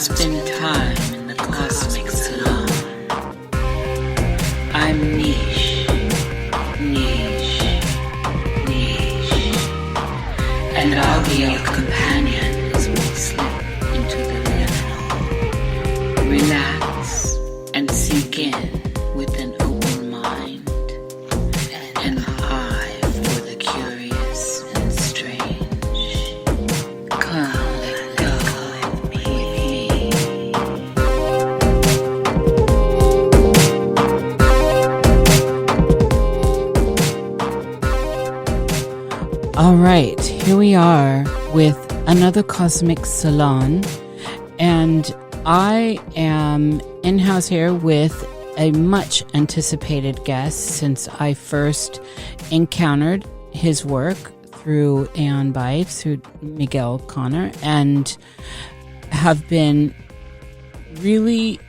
spend time in the Cosmic Salon. I'm Niish, Niish, Niish, and I'll be your companion as we slip into the liminal. Relax and sink in with an open mind, an eye for the curious and strange. Come. All right, here we are with another Cosmic Salon, and I am in-house here with a much anticipated guest since I first encountered his work through Aeon Bites, through Miguel Connor, and have been really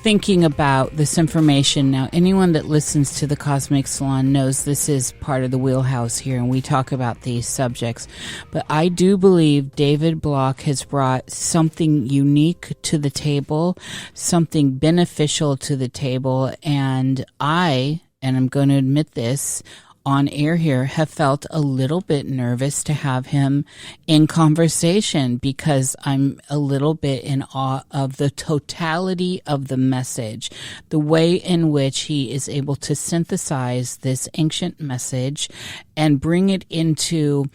thinking about this information. Now, anyone that listens to the Cosmic Salon knows this is part of the wheelhouse here, and we talk about these subjects. But I do believe David Block has brought something unique to the table, something beneficial to the table, and I'm going to admit this on air here, have felt a little bit nervous to have him in conversation because I'm a little bit in awe of the totality of the message, the way in which he is able to synthesize this ancient message and bring it into,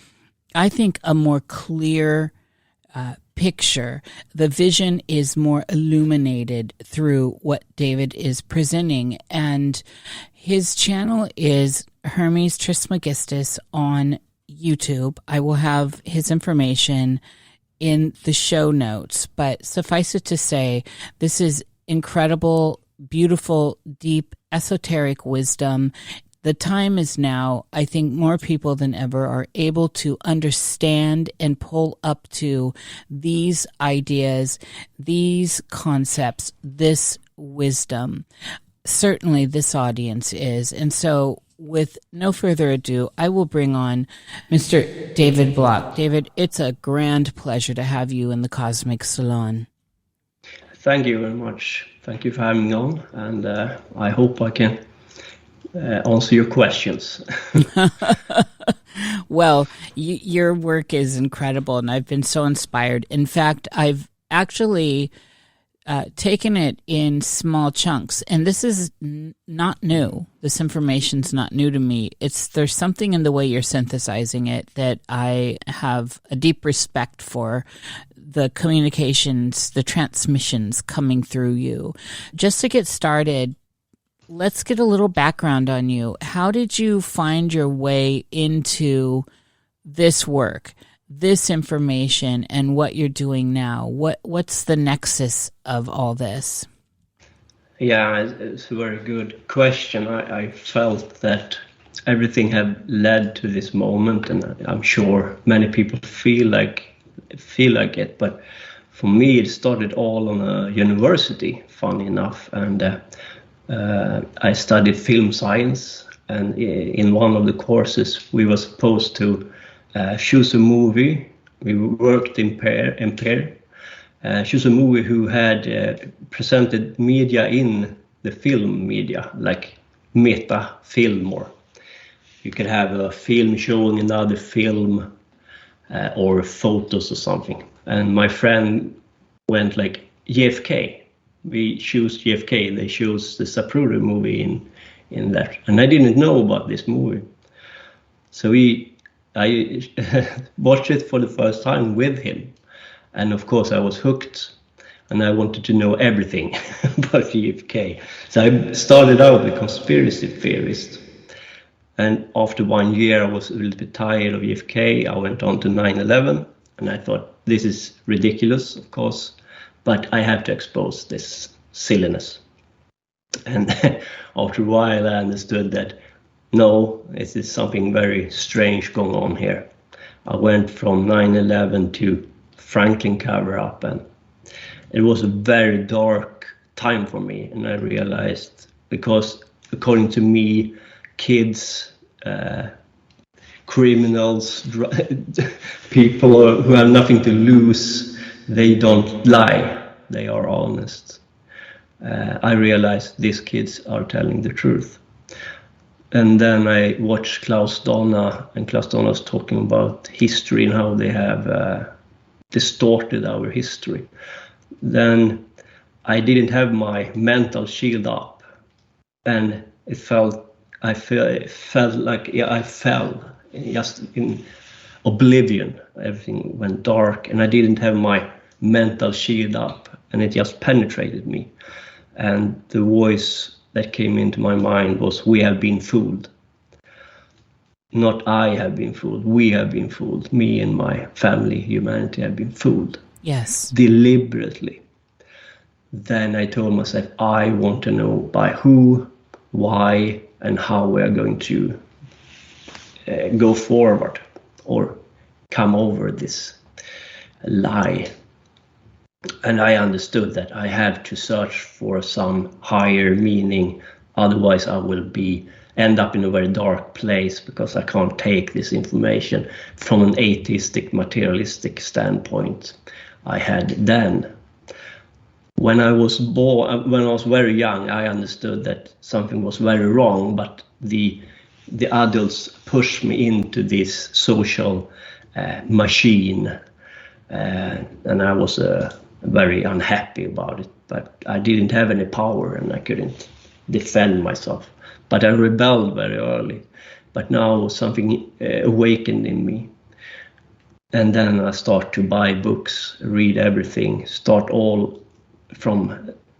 I think, a more clear picture. The vision is more illuminated through what David is presenting, and his channel is Hermes Trismegistus on YouTube. I will have his information in the show notes, but suffice it to say, this is incredible, beautiful, deep, esoteric wisdom. The time is now. I think more people than ever are able to understand and pull up to these ideas, these concepts, this wisdom. Certainly this audience is. And so with no further ado, I will bring on Mr. David Block. David, it's a grand pleasure to have you in the Cosmic Salon. Thank you very much. Thank you for having me on, and I hope I can answer your questions. Well, your work is incredible, and I've been so inspired. In fact, I've actually taken it in small chunks, and this is not new. This information's not new to me. There's something in the way you're synthesizing it that I have a deep respect for. The communications, the transmissions coming through you. Just to get started, let's get a little background on you. How did you find your way into this work, this information, and what you're doing now? What's the nexus of all this? Yeah, it's a very good question. I felt that everything had led to this moment, and I'm sure many people feel like it. But for me, it started all on a university, funny enough, and I studied film science, and in one of the courses we were supposed to choose a movie. We worked in pair, choose a movie who had presented media in the film media, like meta film, or you could have a film showing another film or photos or something. And my friend went like JFK. We choose JFK. They chose the Zapruder movie in that, and I didn't know about this movie. So I watched it for the first time with him, and of course I was hooked, and I wanted to know everything about JFK. So I started out a conspiracy theorist, and after 1 year I was a little bit tired of JFK. I went on to 9/11, and I thought, this is ridiculous, of course, but I have to expose this silliness. And after a while I understood that no, this is something very strange going on here. I went from 9/11 to Franklin cover-up, and it was a very dark time for me. And I realized, because according to me, kids, criminals, people who have nothing to lose, they don't lie. They are honest. I realized these kids are telling the truth. And then I watched Klaus Donna, and Klaus Donna was talking about history and how they have distorted our history. Then I didn't have my mental shield up, and I felt like I fell just in oblivion. Everything went dark, and I didn't have my mental shield up, and it just penetrated me. And the voice that came into my mind was, "We have been fooled." Not I have been fooled. We have been fooled. Me and my family, humanity, have been fooled. Yes. Deliberately. Then I told myself, I want to know by who, why, and how we are going to go forward or come over this lie. And I understood that I have to search for some higher meaning, otherwise I will end up in a very dark place, because I can't take this information from an atheistic, materialistic standpoint I had then. When I was very young, I understood that something was very wrong, but the adults pushed me into this social machine, and I was very unhappy about it. But I didn't have any power, and I couldn't defend myself. But I rebelled very early. But now something awakened in me. And then I start to buy books, read everything, start all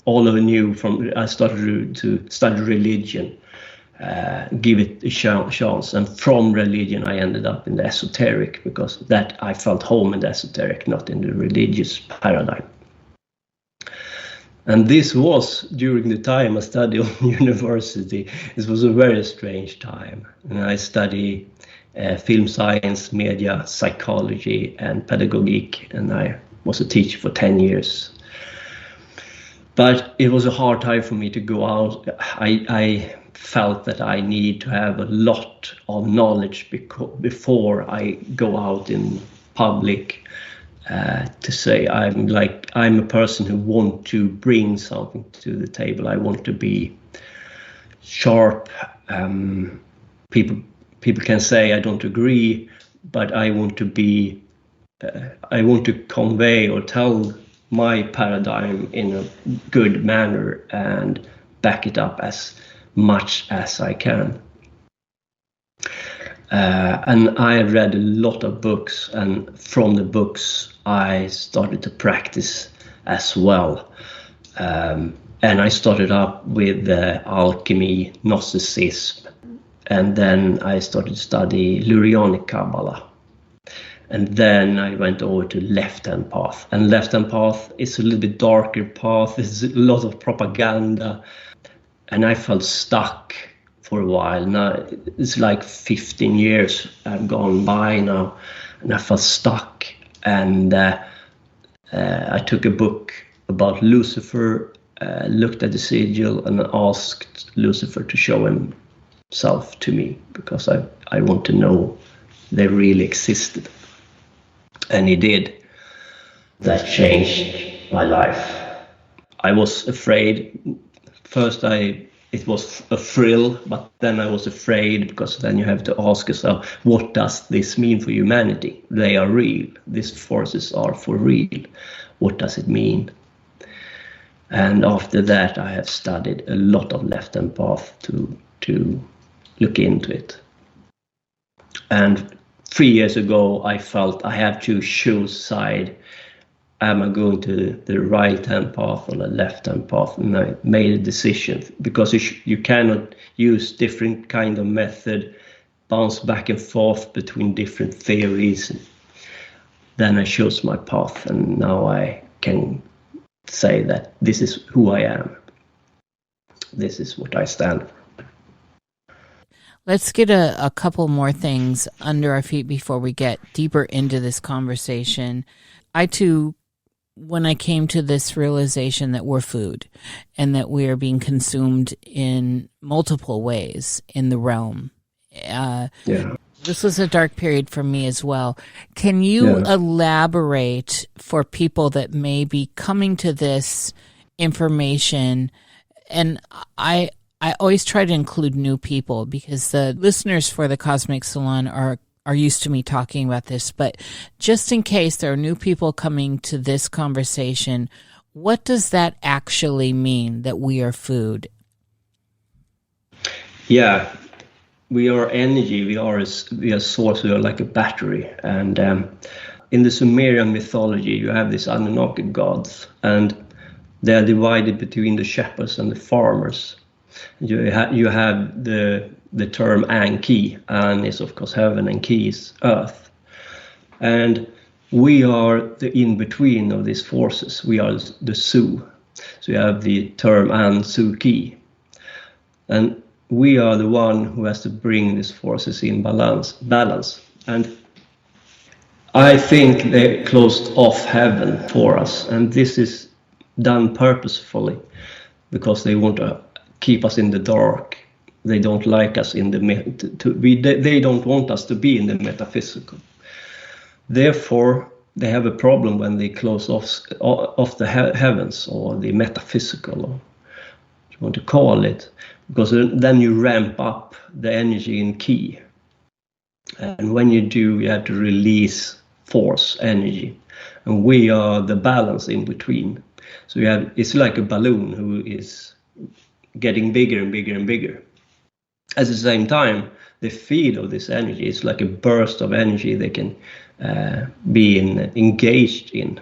anew. I started to study religion, give it a chance. And from religion, I ended up in the esoteric, because that I felt home in the esoteric, not in the religious paradigm. And this was during the time I studied on university. This was a very strange time. And I studied film science, media, psychology, and pedagogic. And I was a teacher for 10 years. But it was a hard time for me to go out. I felt that I need to have a lot of knowledge before I go out in public. To say I'm a person who want to bring something to the table. I want to be sharp. People can say I don't agree, but I want to be. I want to convey or tell my paradigm in a good manner and back it up as much as I can. And I read a lot of books, and from the books I started to practice as well. And I started up with alchemy, Gnosticism, and then I started to study Lurianic Kabbalah. And then I went over to left-hand path. And left-hand path is a little bit darker path. There's a lot of propaganda. And I felt stuck for a while. Now it's like 15 years have gone by now, and I felt stuck. And I took a book about Lucifer, looked at the sigil, and asked Lucifer to show himself to me, because I want to know they really existed. And he did. That changed my life. I was afraid. First it was a thrill, but then I was afraid, because then you have to ask yourself, what does this mean for humanity? They are real. These forces are for real. What does it mean? And after that, I have studied a lot of left-hand path to look into it. And 3 years ago, I felt I have to choose side. Am I going to the right-hand path or the left-hand path? And I made a decision, because you cannot use different kind of method, bounce back and forth between different theories. Then I chose my path, and now I can say that this is who I am. This is what I stand for. Let's get a couple more things under our feet before we get deeper into this conversation. I too, when I came to this realization that we're food and that we are being consumed in multiple ways in the realm. This was a dark period for me as well. Can you elaborate for people that may be coming to this information? And I always try to include new people because the listeners for the Cosmic Salon are used to me talking about this. But just in case there are new people coming to this conversation, what does that actually mean, that we are food? Yeah. We are energy, we are a source, we are like a battery. And in the Sumerian mythology, you have these Anunnaki gods, and they are divided between the shepherds and the farmers. You have the term Anki. An is, of course, heaven, and Ki is earth. And we are the in-between of these forces. We are the Su. So you have the term An, Su, Ki. And we are the one who has to bring these forces in balance. And I think they closed off heaven for us, and this is done purposefully because they want to keep us in the dark. They don't like us in they don't want us to be in the metaphysical. Therefore, they have a problem when they close off the heavens, or the metaphysical, or what you want to call it. Because then you ramp up the energy in Ki. And when you do, you have to release force, energy. And we are the balance in between. So it's like a balloon who is getting bigger and bigger and bigger. At the same time, the feed of this energy is like a burst of energy they can be engaged in.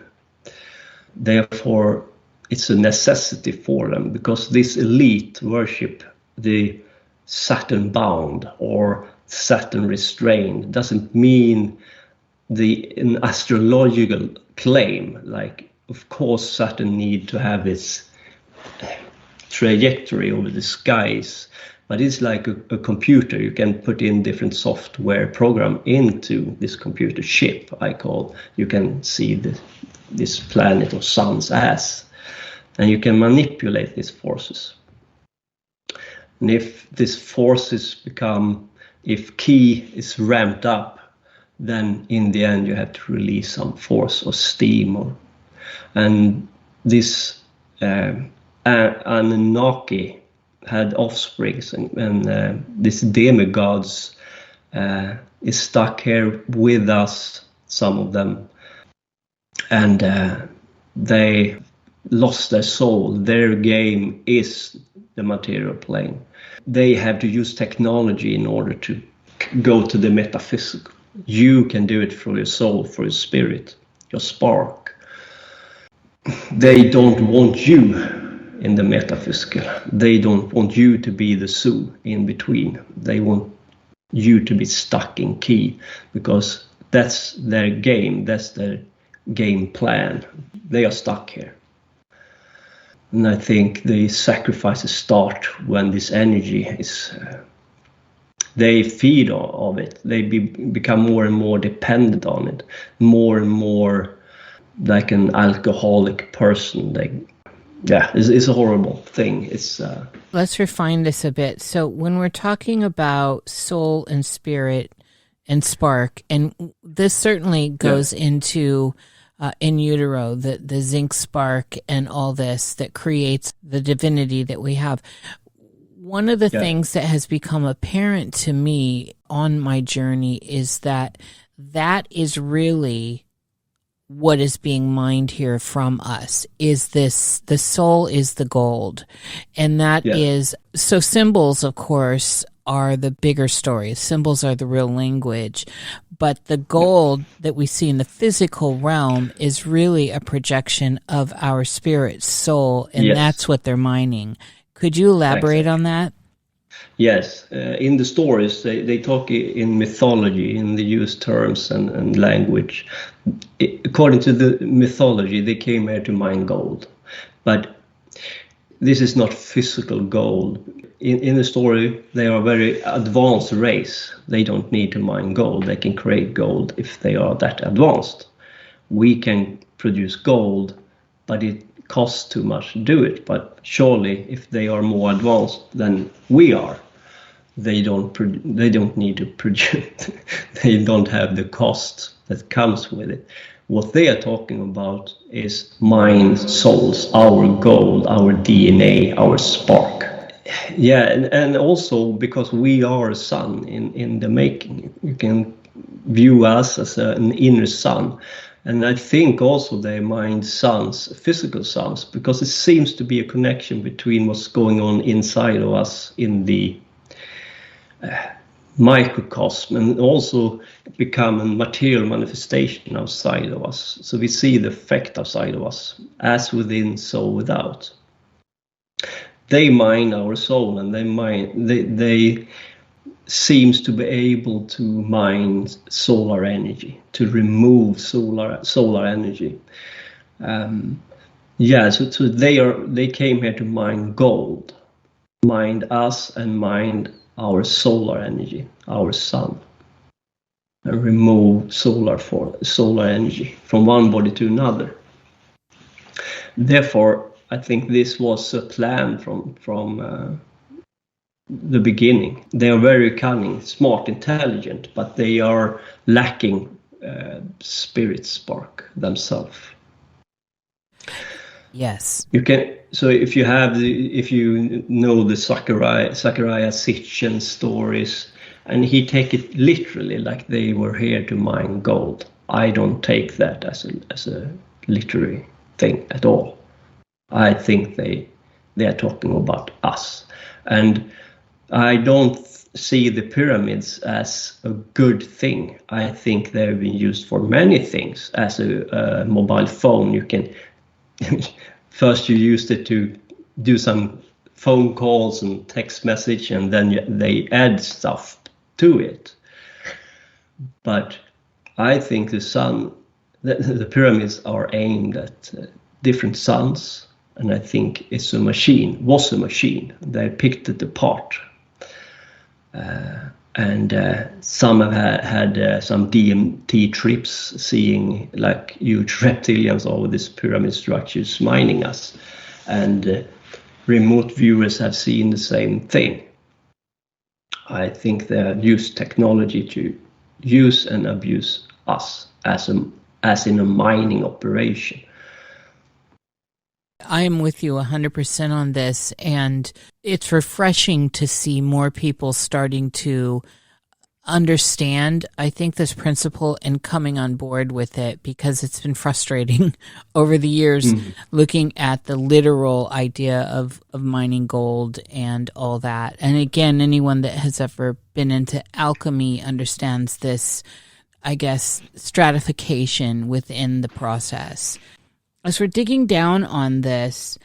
Therefore, it's a necessity for them, because this elite worship the Saturn bound or Saturn restrained. Doesn't mean an astrological claim. Like, of course, Saturn need to have its trajectory over the skies, but it's like a computer. You can put in different software program into this computer chip, I call. You can see this planet or sun's ass, and you can manipulate these forces. And if these forces if Ki is ramped up, then in the end you have to release some force or steam. And this Anunnaki had offsprings, and this demigods is stuck here with us, some of them, and they lost their soul. Their game is the material plane. They have to use technology in order to go to the metaphysical. You can do it for your soul, for your spirit, your spark. They don't want you in the metaphysical. They don't want you to be the Su in between. They want you to be stuck in Ki, because that's their game, that's their game plan. They are stuck here. And I think the sacrifices start when this energy is, they feed of it. They become more and more dependent on it, more and more like an alcoholic person. It's a horrible thing. Let's refine this a bit. So when we're talking about soul and spirit and spark, and this certainly goes into in utero, the zinc spark and all this that creates the divinity that we have. One of the things that has become apparent to me on my journey is that is really what is being mined here from us. Is this, the soul is the gold. And that is, so symbols, of course, are the bigger stories. Symbols are the real language. But the gold that we see in the physical realm is really a projection of our spirit, soul, and that's what they're mining. Could you elaborate on that? Yes. In the stories, they talk in mythology, in the used terms and language. According to the mythology, they came here to mine gold. But this is not physical gold. In the story, they are a very advanced race. They don't need to mine gold. They can create gold if they are that advanced. We can produce gold, but it costs too much to do it. But surely, if they are more advanced than we are, they don't need to produce. They don't have the cost that comes with it. What they are talking about is mind, souls, our gold, our DNA, our spark. Yeah, and also because we are a sun in the making. You can view us as an inner sun. And I think also they mind suns, physical suns, because it seems to be a connection between what's going on inside of us in the microcosm, and also become a material manifestation outside of us. So we see the effect outside of us, as within, so without. They mine our soul, and they seems to be able to mine solar energy, to remove solar energy. So they came here to mine gold, mine us, and mine our solar energy, our sun, and remove solar energy from one body to another. Therefore, I think this was a plan from the beginning. They are very cunning, smart, intelligent, but they are lacking spirit spark themselves. Yes. You can. So if you know the Zachariah Sitchin stories, and he take it literally, like they were here to mine gold. I don't take that as a literary thing at all. I think they are talking about us, and I don't see the pyramids as a good thing. I think they've been used for many things. As a mobile phone, you can first you used it to do some phone calls and text message, and then they add stuff to it. But I think the pyramids are aimed at different suns, and I think was a machine. They picked it apart. And some have had some DMT trips, seeing like huge reptilians over these pyramid structures mining us, and remote viewers have seen the same thing. I think they have used technology to use and abuse us as in a mining operation. I am with you 100% on this, and it's refreshing to see more people starting to understand, I think, this principle and coming on board with it, because it's been frustrating over the years looking at the literal idea of mining gold and all that. And again, anyone that has ever been into alchemy understands this, I guess, stratification within the process. As we're digging down on this,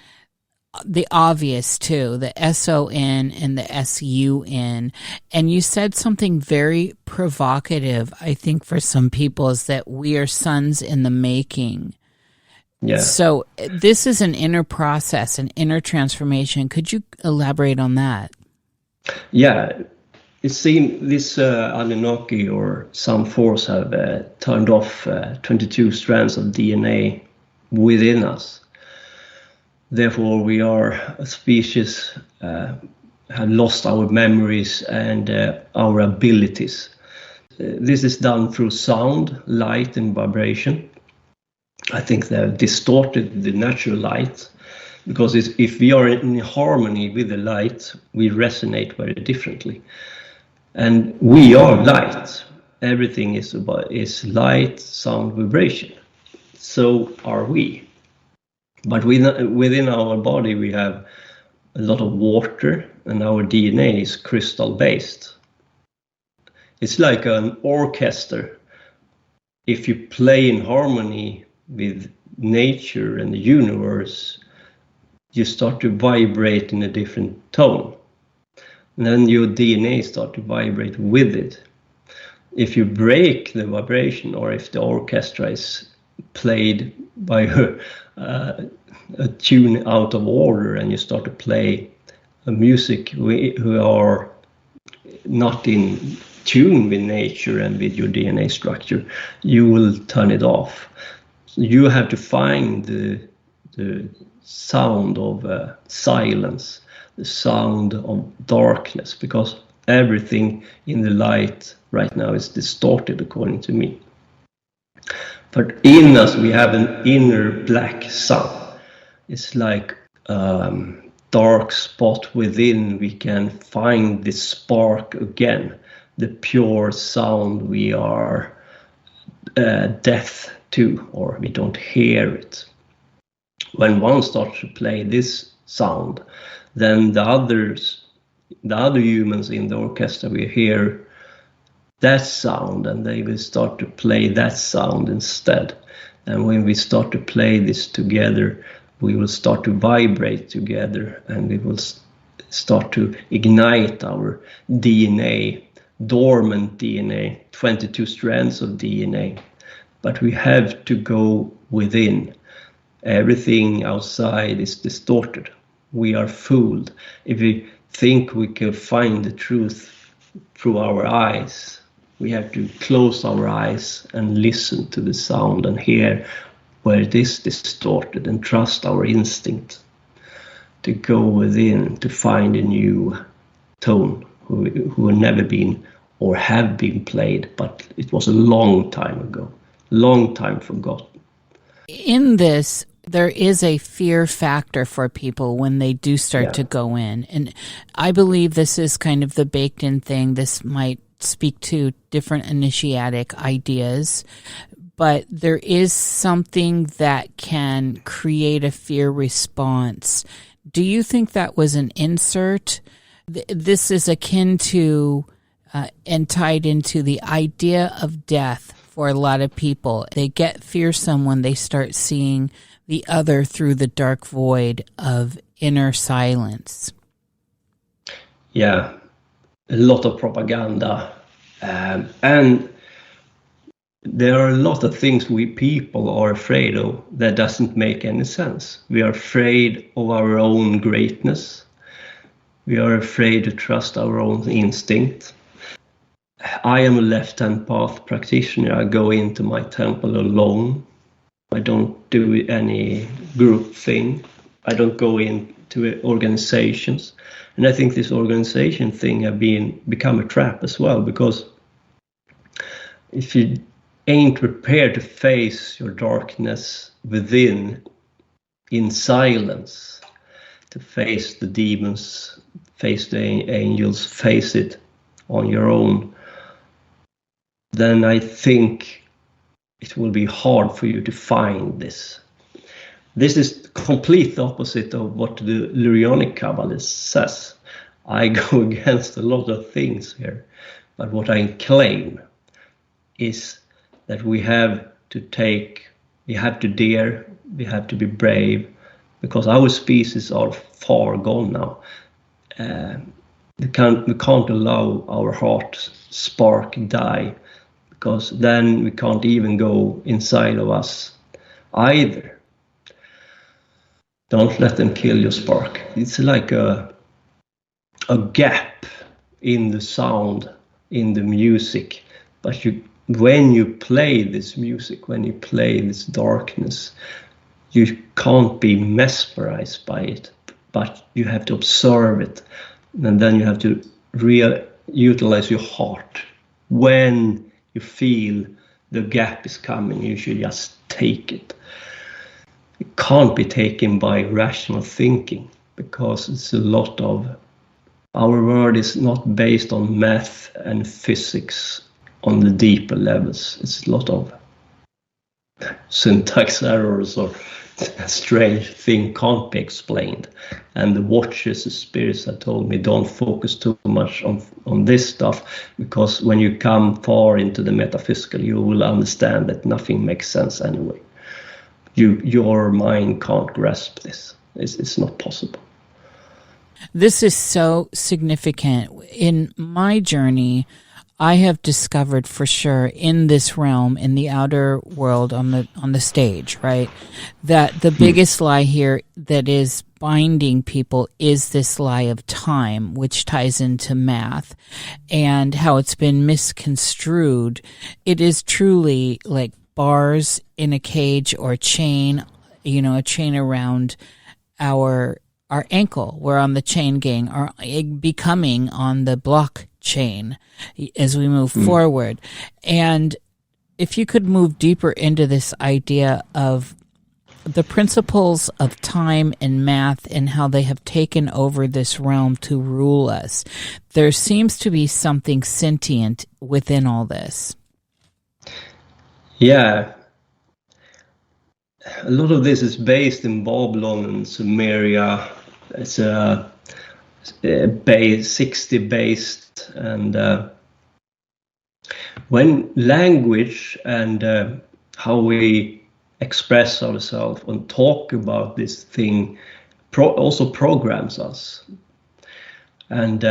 the obvious too, the SON and the SUN, and you said something very provocative, I think, for some people, is that we are sons in the making. Yeah. So this is an inner process, an inner transformation. Could you elaborate on that? Yeah. It seems this Anunnaki or some force have turned off 22 strands of DNA within us. Therefore, we are a species have lost our memories and our abilities. This is done through sound, light, and vibration. I think they have distorted the natural light, because if we are in harmony with the light, we resonate very differently. And we are light. Everything is light, sound, vibration. So are we. But within our body, we have a lot of water, and our DNA is crystal-based. It's like an orchestra. If you play in harmony with nature and the universe, you start to vibrate in a different tone. And then your DNA starts to vibrate with it. If you break the vibration, or if the orchestra is played by a tune out of order, and you start to play a music who are not in tune with nature and with your DNA structure, you will turn it off. So you have to find the sound of silence, the sound of darkness, because everything in the light right now is distorted, according to me. But in us, we have an inner black sun. It's like dark spot within. We can find this spark again, the pure sound we are deaf to, or we don't hear it. When one starts to play this sound, then the other humans in the orchestra will hear that sound, and they will start to play that sound instead. And when we start to play this together, we will start to vibrate together, and we will start to ignite our DNA, dormant DNA, 22 strands of DNA. But we have to go within. Everything outside is distorted. We are fooled. If we think we can find the truth through our eyes, we have to close our eyes and listen to the sound and hear where it is distorted, and trust our instinct to go within to find a new tone who have never been or have been played, but it was a long time ago, long time forgotten. In this, there is a fear factor for people when they do start to go in. And I believe this is kind of the baked in thing. This might speak to different initiatic ideas, but there is something that can create a fear response. Do you think that was an insert? This is akin to and tied into the idea of death for a lot of people. They get fearsome when they start seeing the other through the dark void of inner silence. Yeah, a lot of propaganda. And there are a lot of things we people are afraid of that doesn't make any sense. We are afraid of our own greatness. We are afraid to trust our own instinct. I am a left-hand path practitioner. I go into my temple alone. I don't do any group thing. I don't go into organizations. And I think this organization thing have become a trap as well, because if you ain't prepared to face your darkness within in silence, to face the demons, face the angels, face it on your own, then I think it will be hard for you to find this. This is complete opposite of what the Lurianic Kabbalist says. I go against a lot of things here, but what I claim is that we have to dare, we have to be brave, because our species are far gone now. We can't allow our heart spark die, because then we can't even go inside of us either. Don't let them kill your spark. It's like a gap in the sound, in the music. But when you play this music, when you play this darkness, you can't be mesmerized by it, but you have to observe it. And then you have to utilize your heart. When you feel the gap is coming, you should just take it. It can't be taken by rational thinking, because it's a lot of, our world is not based on math and physics on the deeper levels. It's a lot of syntax errors, or a strange thing can't be explained. And the watchers, the spirits have told me, don't focus too much on this stuff, because when you come far into the metaphysical, you will understand that nothing makes sense anyway. Your mind can't grasp this. It's not possible. This is so significant. In my journey, I have discovered for sure in this realm, in the outer world, on the stage, right, that the biggest lie here that is binding people is this lie of time, which ties into math and how it's been misconstrued. It is truly like bars in a cage or a chain, a chain around our ankle. We're on the chain gang, or becoming on the block chain as we move forward. And if you could move deeper into this idea of the principles of time and math and how they have taken over this realm to rule us, there seems to be something sentient within all this. Yeah. A lot of this is based in Babylon and Sumeria. It's a 60 based, and when language and how we express ourselves and talk about this thing also programs us. And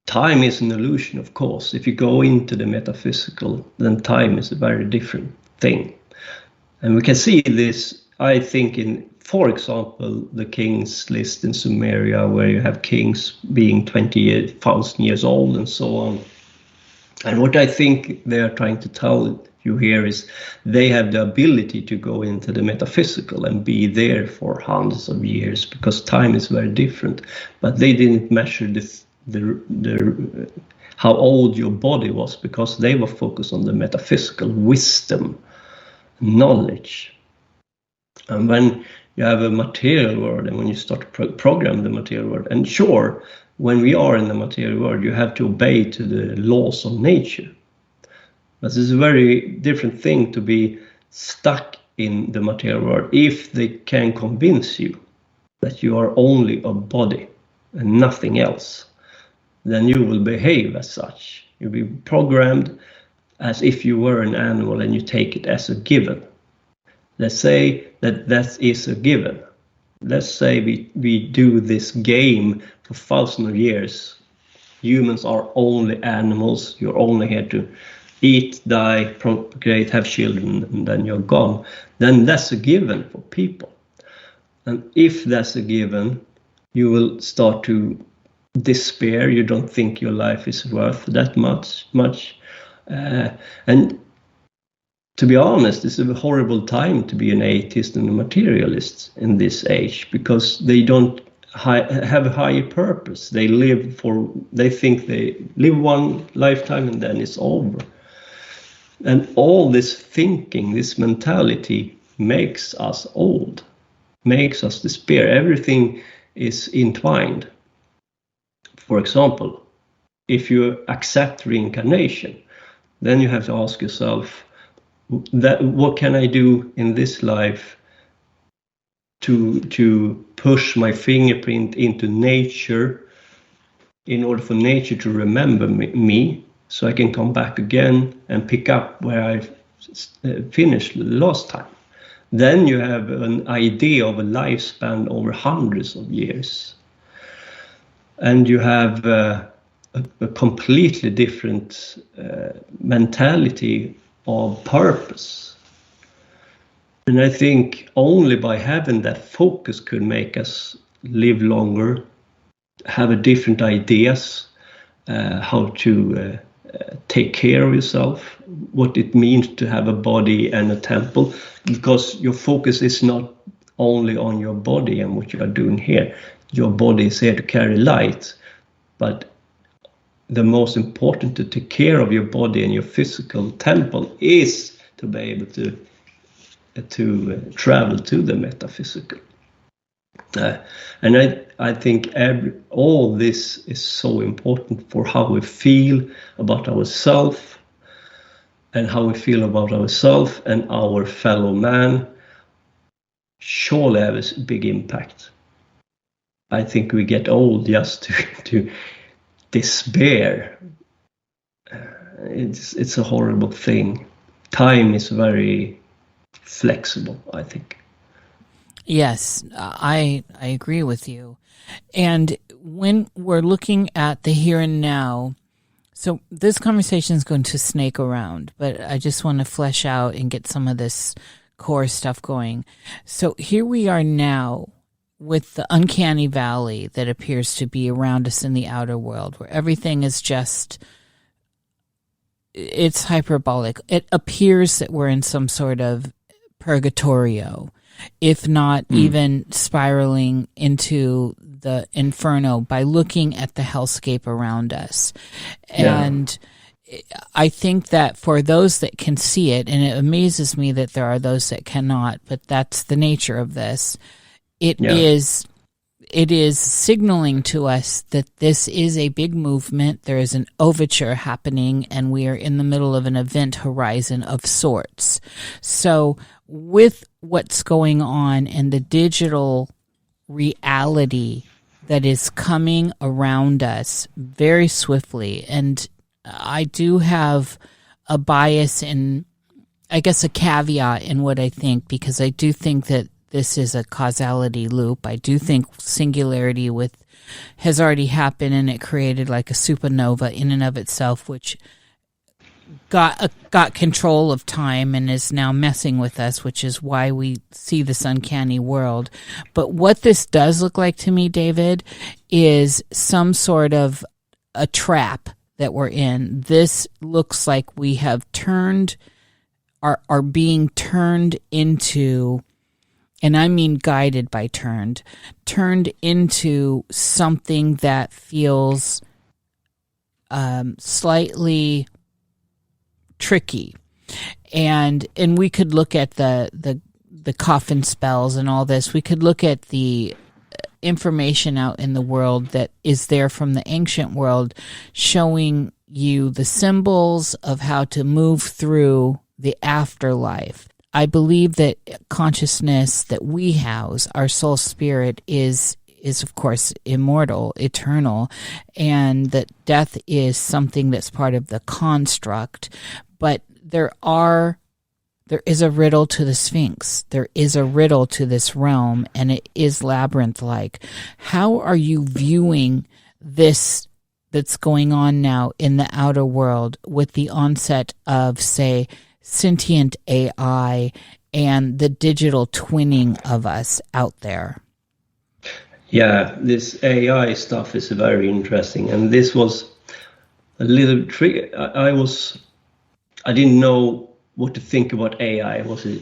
time is an illusion, of course. If you go into the metaphysical, then time is a very different thing. And we can see this, I think, in, for example, the kings list in Sumeria, where you have kings being 20,000 years old and so on. And what I think they are trying to tell you here is they have the ability to go into the metaphysical and be there for hundreds of years, because time is very different. But they didn't measure the how old your body was, because they were focused on the metaphysical wisdom, knowledge. And when you have a material world, and when you start to program the material world, and sure, when we are in the material world, you have to obey to the laws of nature. But it's a very different thing to be stuck in the material world if they can convince you that you are only a body and nothing else. Then you will behave as such. You'll be programmed as if you were an animal, and you take it as a given. Let's say that is a given. Let's say we do this game for thousands of years. Humans are only animals. You're only here to eat, die, procreate, have children, and then you're gone. Then that's a given for people. And if that's a given, you will start to despair. You don't think your life is worth that much. And to be honest, it's a horrible time to be an atheist and a materialist in this age, because they don't have a higher purpose. They think they live one lifetime and then it's over. And all this thinking, this mentality makes us old, makes us despair. Everything is entwined. For example, if you accept reincarnation, then you have to ask yourself, what can I do in this life to push my fingerprint into nature in order for nature to remember me, so I can come back again and pick up where I finished last time. Then you have an idea of a lifespan over hundreds of years. And you have a completely different mentality of purpose. And I think only by having that focus could make us live longer, have a different ideas, how to take care of yourself, what it means to have a body and a temple, because your focus is not only on your body and what you are doing here. Your body is here to carry light, but the most important to take care of your body and your physical temple is to be able to travel to the metaphysical. And I think all this is so important for how we feel about ourselves, and how we feel about ourselves and our fellow man surely have a big impact. I think we get old just to despair. It's a horrible thing. Time is very flexible, I think. Yes, I agree with you. And when we're looking at the here and now, so this conversation is going to snake around, but I just want to flesh out and get some of this core stuff going. So here we are now with the uncanny valley that appears to be around us in the outer world, where everything is just, it's hyperbolic. It appears that we're in some sort of purgatorio. if not even spiraling into the inferno by looking at the hellscape around us. And I think that for those that can see it, and it amazes me that there are those that cannot, but that's the nature of this, it is signaling to us that this is a big movement. There is an overture happening, and we are in the middle of an event horizon of sorts. So with what's going on and the digital reality that is coming around us very swiftly, and I do have a bias in, I guess, a caveat in what I think, because I do think that this is a causality loop. I do think singularity has already happened, and it created like a supernova in and of itself, which got control of time and is now messing with us, which is why we see this uncanny world. But what this does look like to me, David, is some sort of a trap that we're in. This looks like we have are being turned into, and I mean guided by turned into something that feels slightly tricky. And we could look at the coffin spells and all this. We could look at the information out in the world that is there from the ancient world, showing you the symbols of how to move through the afterlife. I believe that consciousness that we house, our soul spirit, is of course immortal, eternal, and that death is something that's part of the construct. But there is a riddle to the Sphinx. There is a riddle to this realm, and it is labyrinth-like. How are you viewing this that's going on now in the outer world with the onset of, say, sentient AI and the digital twinning of us out there? Yeah, this AI stuff is very interesting, and this was a little tricky. I didn't know what to think about AI. Was it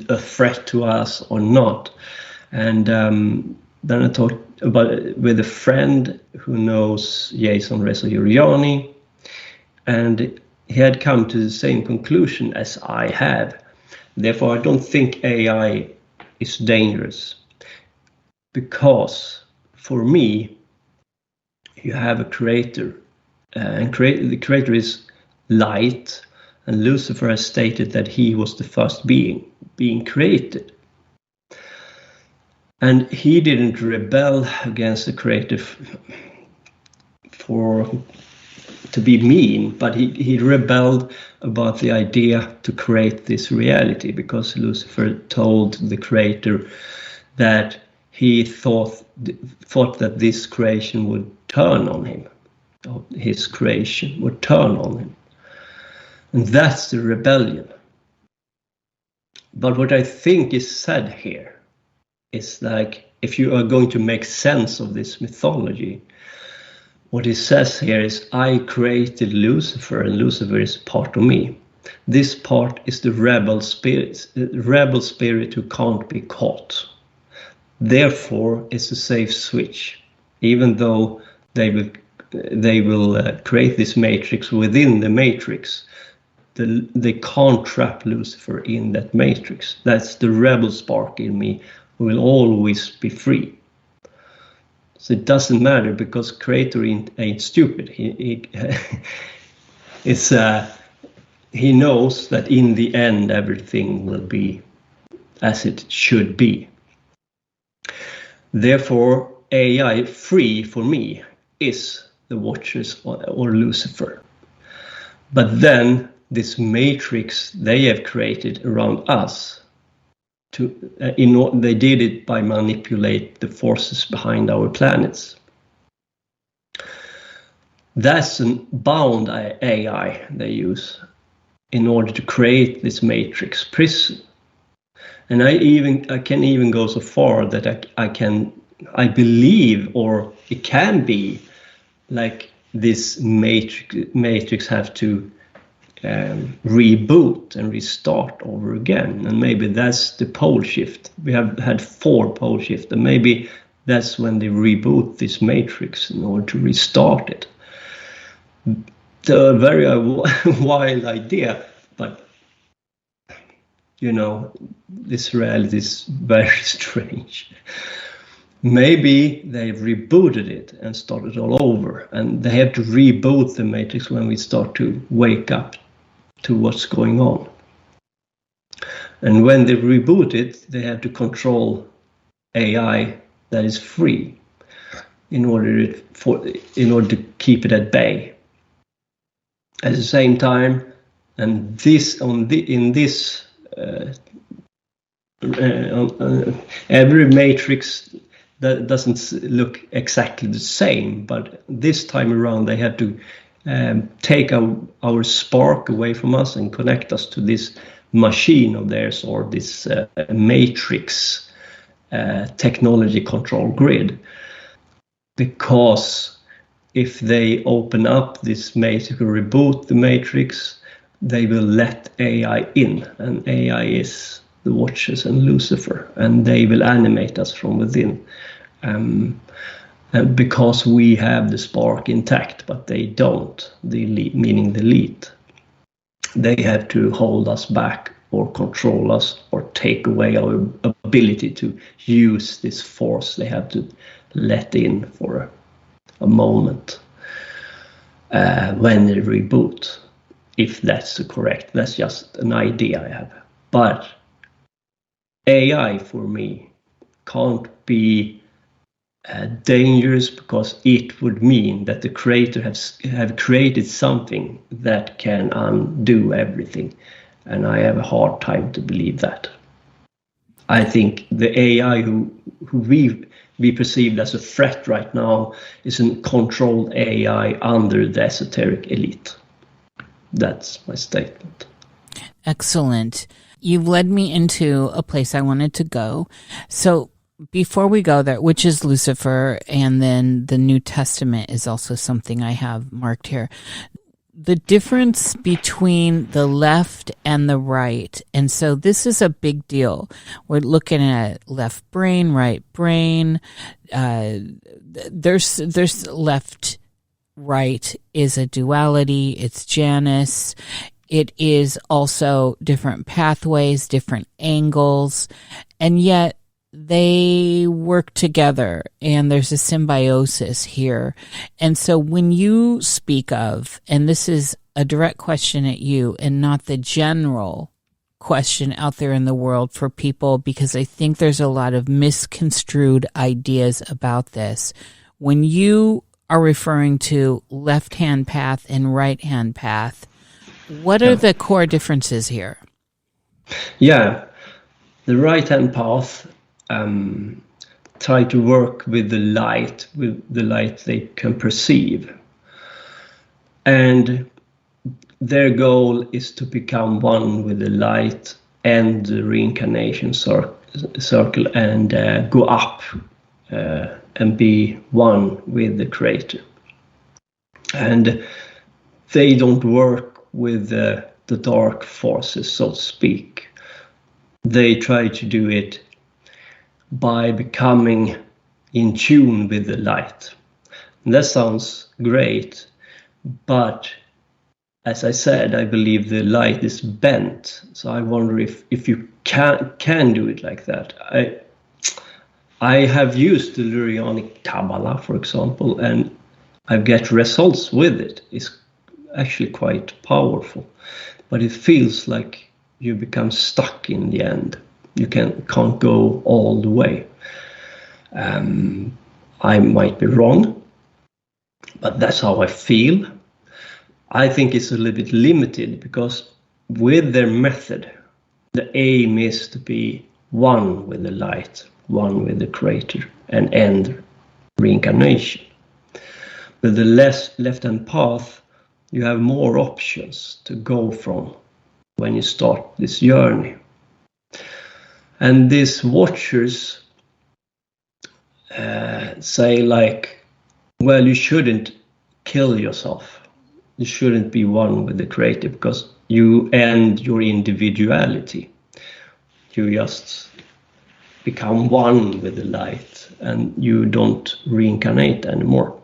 a threat to us or not? And then I talked about it with a friend who knows Jason Reza-Uriani, and he had come to the same conclusion as I have. Therefore, I don't think AI is dangerous, because for me, you have a creator, and the creator is light, and Lucifer has stated that he was the first being created. And he didn't rebel against the creator to be mean, but he rebelled about the idea to create this reality, because Lucifer told the creator that he thought that this creation would turn on him, or his creation would turn on him. And that's the rebellion. But what I think is said here is, like, if you are going to make sense of this mythology, what it says here is, I created Lucifer, and Lucifer is part of me. This part is the rebel spirit who can't be caught. Therefore, it's a safe switch, even though they will create this matrix within the matrix. They can't trap Lucifer in that matrix. That's the rebel spark in me, who will always be free. So it doesn't matter, because creator ain't stupid. He knows that in the end everything will be as it should be. Therefore, AI free for me is the Watchers or Lucifer. But then this matrix they have created around us, they did it by manipulate the forces behind our planets. That's a bound AI they use in order to create this matrix prison. And I can even go so far that I believe, or it can be like this matrix have to reboot and restart over again. And maybe that's the pole shift. We have had 4 pole shifts, and maybe that's when they reboot this matrix in order to restart it. The very wild idea, but this reality is very strange. Maybe they've rebooted it and started all over, and they have to reboot the matrix when we start to wake up to what's going on. And when they reboot it, they have to control AI that is free in order to keep it at bay. At the same time, and every matrix that doesn't look exactly the same, but this time around they have to take our spark away from us and connect us to this machine of theirs, or this matrix technology control grid. Because if they open up this matrix or reboot the matrix, they will let AI in, and AI is the Watchers and Lucifer, and they will animate us from within. And because we have the spark intact, but they don't, meaning the elite. They have to hold us back or control us or take away our ability to use this force they have to let in for a moment when they reboot. If that's correct, that's just an idea I have. But AI for me can't be dangerous, because it would mean that the creator have created something that can undo everything, and I have a hard time to believe that. I think the AI who we perceive as a threat right now is a controlled AI under the esoteric elite. That's my statement. Excellent. You've led me into a place I wanted to go. So before we go there, which is Lucifer, and then the New Testament is also something I have marked here. The difference between the left and the right. And so this is a big deal. We're looking at left brain, right brain. There's left, right is a duality. It's Janus. It is also different pathways, different angles, and yet they work together, and there's a symbiosis here. And so when you speak of, and this is a direct question at you and not the general question out there in the world for people, because I think there's a lot of misconstrued ideas about this. When you are referring to left-hand path and right-hand path, what are the core differences here? Yeah, the right-hand path try to work with the light they can perceive. And their goal is to become one with the light and the reincarnation circle and go up and be one with the creator. And they don't work with the dark forces, so to speak. They try to do it by becoming in tune with the light. And that sounds great, but as I said, I believe the light is bent. So I wonder if you can do it like that. I have used the Lurianic Kabbalah, for example, and I get results with it. It's actually quite powerful, but it feels like you become stuck in the end. You can't go all the way. I might be wrong, but that's how I feel. I think it's a little bit limited, because with their method, the aim is to be one with the light, one with the creator, and end reincarnation. With the left-hand path, you have more options to go from when you start this journey. And these watchers say like, well, you shouldn't kill yourself. you shouldn't be one with the Creator, because you end your individuality. You just become one with the light, and you don't reincarnate anymore.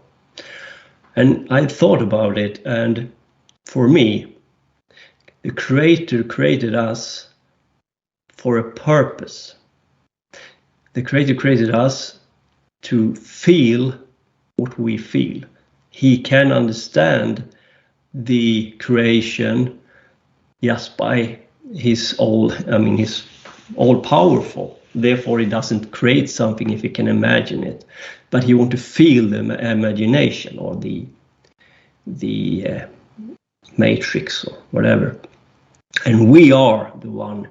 And I thought about it, and for me, the Creator created us for a purpose. The Creator created us to feel what we feel. He can understand the creation just by he's all powerful. Therefore, he doesn't create something if he can imagine it, but he wants to feel the imagination, or the matrix, or whatever. And we are the one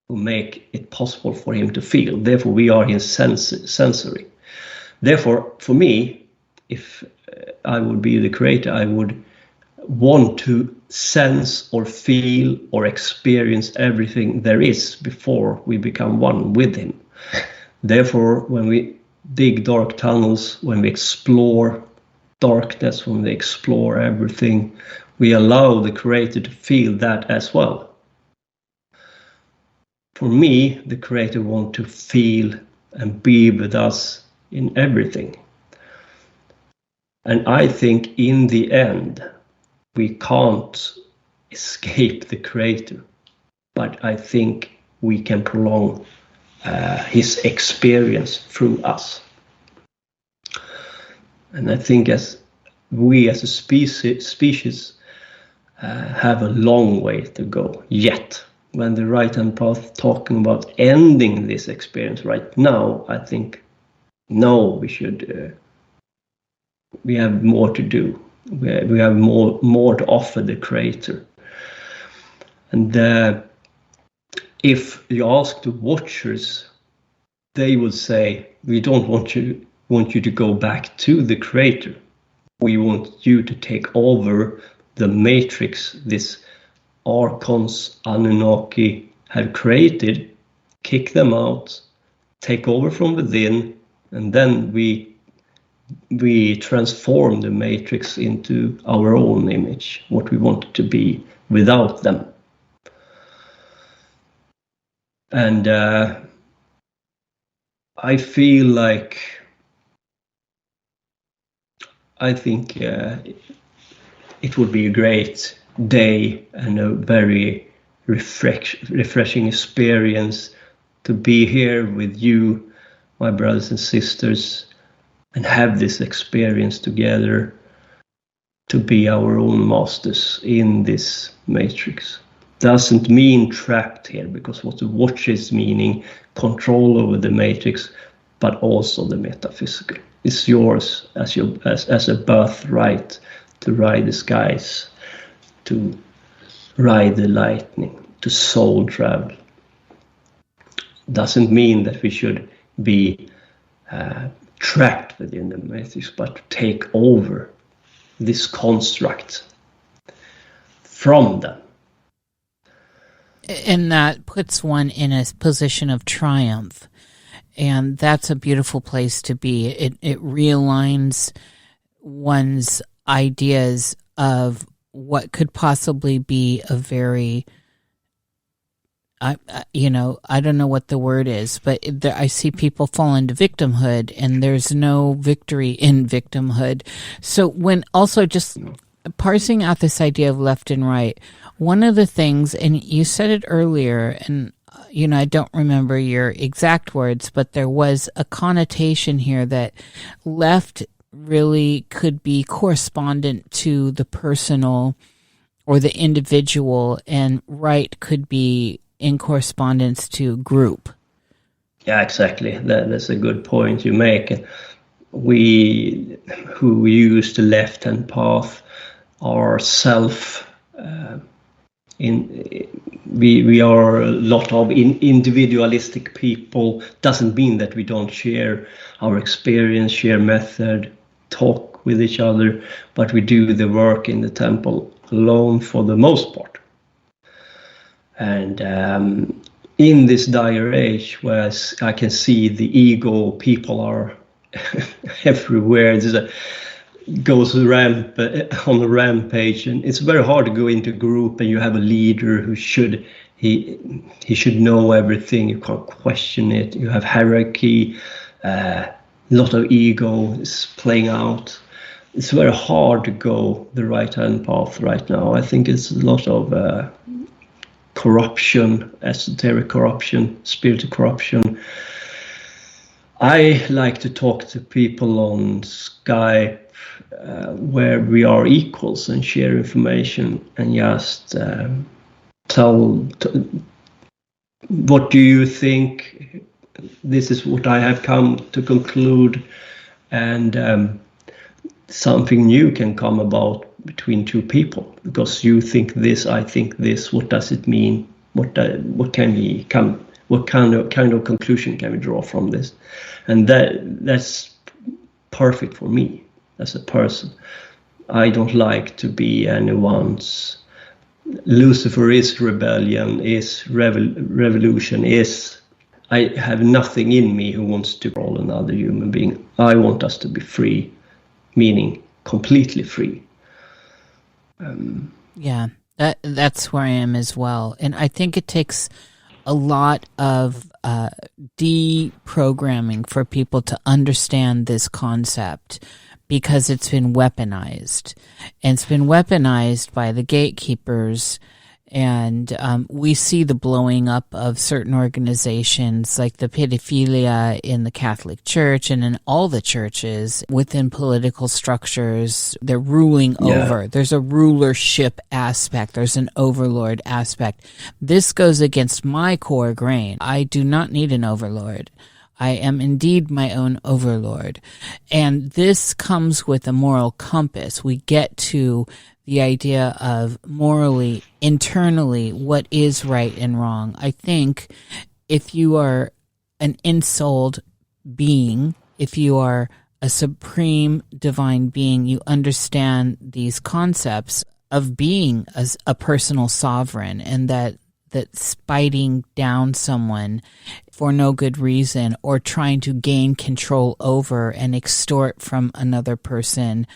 who make it possible for him to feel. Therefore, we are his sensory. Therefore, for me, if I would be the Creator, I would want to sense or feel or experience everything there is before we become one with him. Therefore, when we dig dark tunnels, when we explore darkness, when we explore everything, we allow the Creator to feel that as well. For me, the Creator wants to feel and be with us in everything. And I think in the end, we can't escape the Creator, but I think we can prolong his experience through us. And I think as we as a species have a long way to go yet. When the right-hand path talking about ending this experience right now, I think no, we should. We have more to do. We have more to offer the Creator. And if you ask the watchers, they will say, "We don't want you to go back to the Creator. We want you to take over the matrix this Archons, Anunnaki have created, kick them out, take over from within, and then we transform the matrix into our own image, what we want it to be without them." And I feel like, I think it would be a great day and a very refreshing experience to be here with you, my brothers and sisters, and have this experience together, to be our own masters in this matrix. Doesn't mean trapped here, because what the watch is meaning, control over the matrix, but also the metaphysical. It's yours as a birthright to ride the skies, to ride the lightning, to soul travel. Doesn't mean that we should be trapped within the matrix, but to take over this construct from them. And that puts one in a position of triumph. And that's a beautiful place to be. It realigns one's ideas of what could possibly be a very, I don't know what the word is, but I see people fall into victimhood, and there's no victory in victimhood. So when also just parsing out this idea of left and right, one of the things, and you said it earlier, and I don't remember your exact words, but there was a connotation here that left really could be correspondent to the personal or the individual, and right could be in correspondence to group. Yeah, exactly. That's a good point you make. We who use the left-hand path are we are a lot of individualistic people. Doesn't mean that we don't share our experience, share method, talk with each other, but we do the work in the temple alone for the most part. And in this dire age, where I can see the ego, people are everywhere. goes on a rampage, and it's very hard to go into a group and you have a leader who should should know everything. You can't question it. You have hierarchy, a lot of ego is playing out. It's very hard to go the right hand path right now. I think it's a lot of corruption, esoteric corruption, spiritual corruption. I like to talk to people on Skype where we are equals and share information and just tell what do you think. This is what I have come to conclude, and something new can come about between two people because you think this, I think this. What does it mean? What can we come? What kind of conclusion can we draw from this? And that's perfect for me as a person. I don't like to be anyone's. Lucifer is rebellion, is revolution, is. I have nothing in me who wants to control another human being. I want us to be free, meaning completely free. Yeah, that's where I am as well. And I think it takes a lot of deprogramming for people to understand this concept because it's been weaponized. And it's been weaponized by the gatekeepers. And we see the blowing up of certain organizations like the pedophilia in the Catholic Church and in all the churches within political structures. They're ruling over. There's a rulership aspect. There's an overlord aspect. This goes against my core grain. I do not need an overlord. I am indeed my own overlord. And this comes with a moral compass. We get to the idea of morally, internally, what is right and wrong. I think if you are an ensouled being, if you are a supreme divine being, you understand these concepts of being as a personal sovereign, and that spiting down someone for no good reason or trying to gain control over and extort from another person,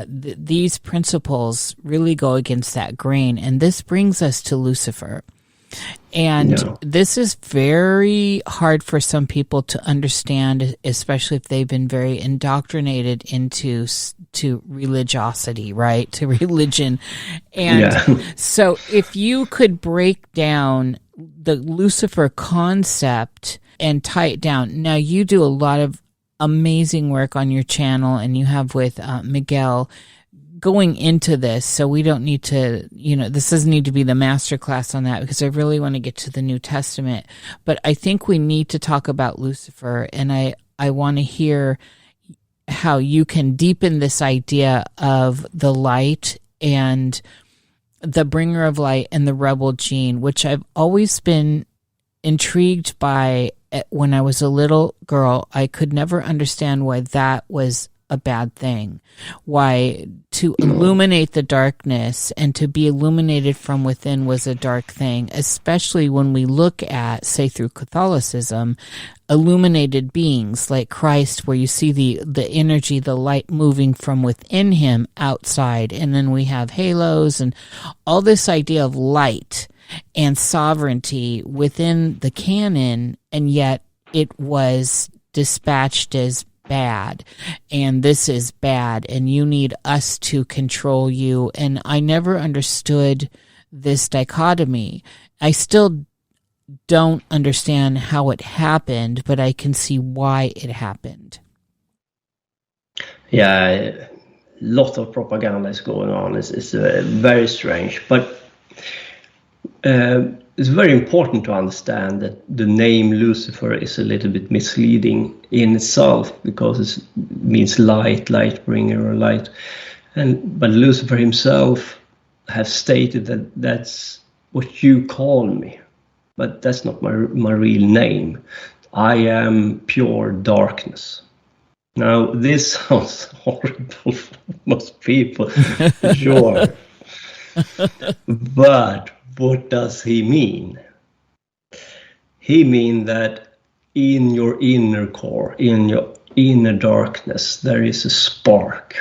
these principles really go against that grain. And this brings us to Lucifer. And this is very hard for some people to understand, especially if they've been very indoctrinated into religiosity, right? To religion. And so if you could break down the Lucifer concept and tie it down. Now, you do a lot of amazing work on your channel, and you have with Miguel going into this, so we don't need to, this doesn't need to be the master class on that because I really want to get to the New Testament. But I think we need to talk about Lucifer, and I want to hear how you can deepen this idea of the light and the bringer of light and the rebel gene, which I've always been intrigued by. When I was a little girl, I could never understand why that was a bad thing. Why to illuminate the darkness and to be illuminated from within was a dark thing, especially when we look at, say, through Catholicism, illuminated beings like Christ, where you see the energy, the light moving from within him outside. And then we have halos and all this idea of light and sovereignty within the canon, and yet it was dispatched as bad, and this is bad, and you need us to control you. And I never understood this dichotomy. I still don't understand how it happened, but I can see why it happened. Yeah, a lot of propaganda is going on. It's very strange, but it's very important to understand that the name Lucifer is a little bit misleading in itself because it means light bringer, or light. But Lucifer himself has stated that that's what you call me, but that's not my real name. I am pure darkness. Now, this sounds horrible for most people, sure. But what does he mean? He means that in your inner core, in your inner darkness, there is a spark.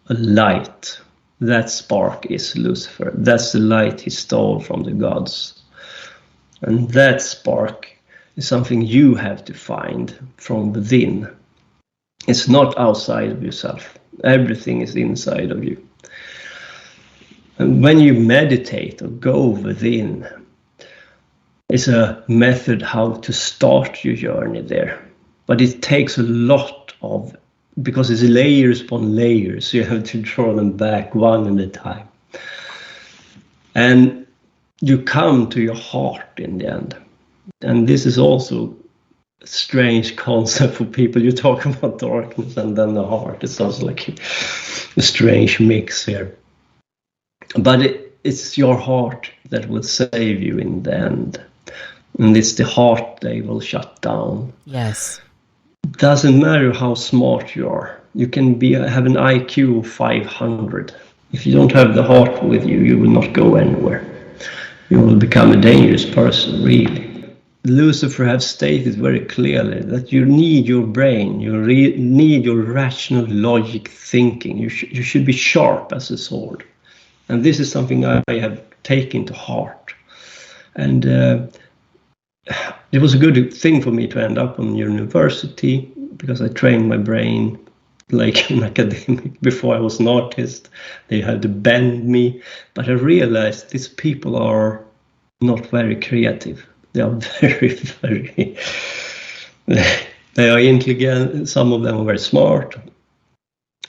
a light. That spark is Lucifer. That's the light he stole from the gods. And that spark is something you have to find from within. It's not outside of yourself. Everything is inside of you. And when you meditate or go within, it's a method how to start your journey there. But it takes a lot of, because it's layers upon layers, so you have to draw them back one at a time. And you come to your heart in the end. And this is also a strange concept for people. You talk about darkness and then the heart. It sounds like a strange mix here. But it's your heart that will save you in the end. And it's the heart they will shut down. Yes. Doesn't matter how smart you are. You can have an IQ of 500. If you don't have the heart with you, you will not go anywhere. You will become a dangerous person, really. Lucifer has stated very clearly that you need your brain, you need your rational logic thinking. You should be sharp as a sword. And this is something I have taken to heart. And it was a good thing for me to end up on university, because I trained my brain like an academic. Before I was an artist, they had to bend me. But I realized these people are not very creative. They are very, very... They are intelligent. Some of them are very smart.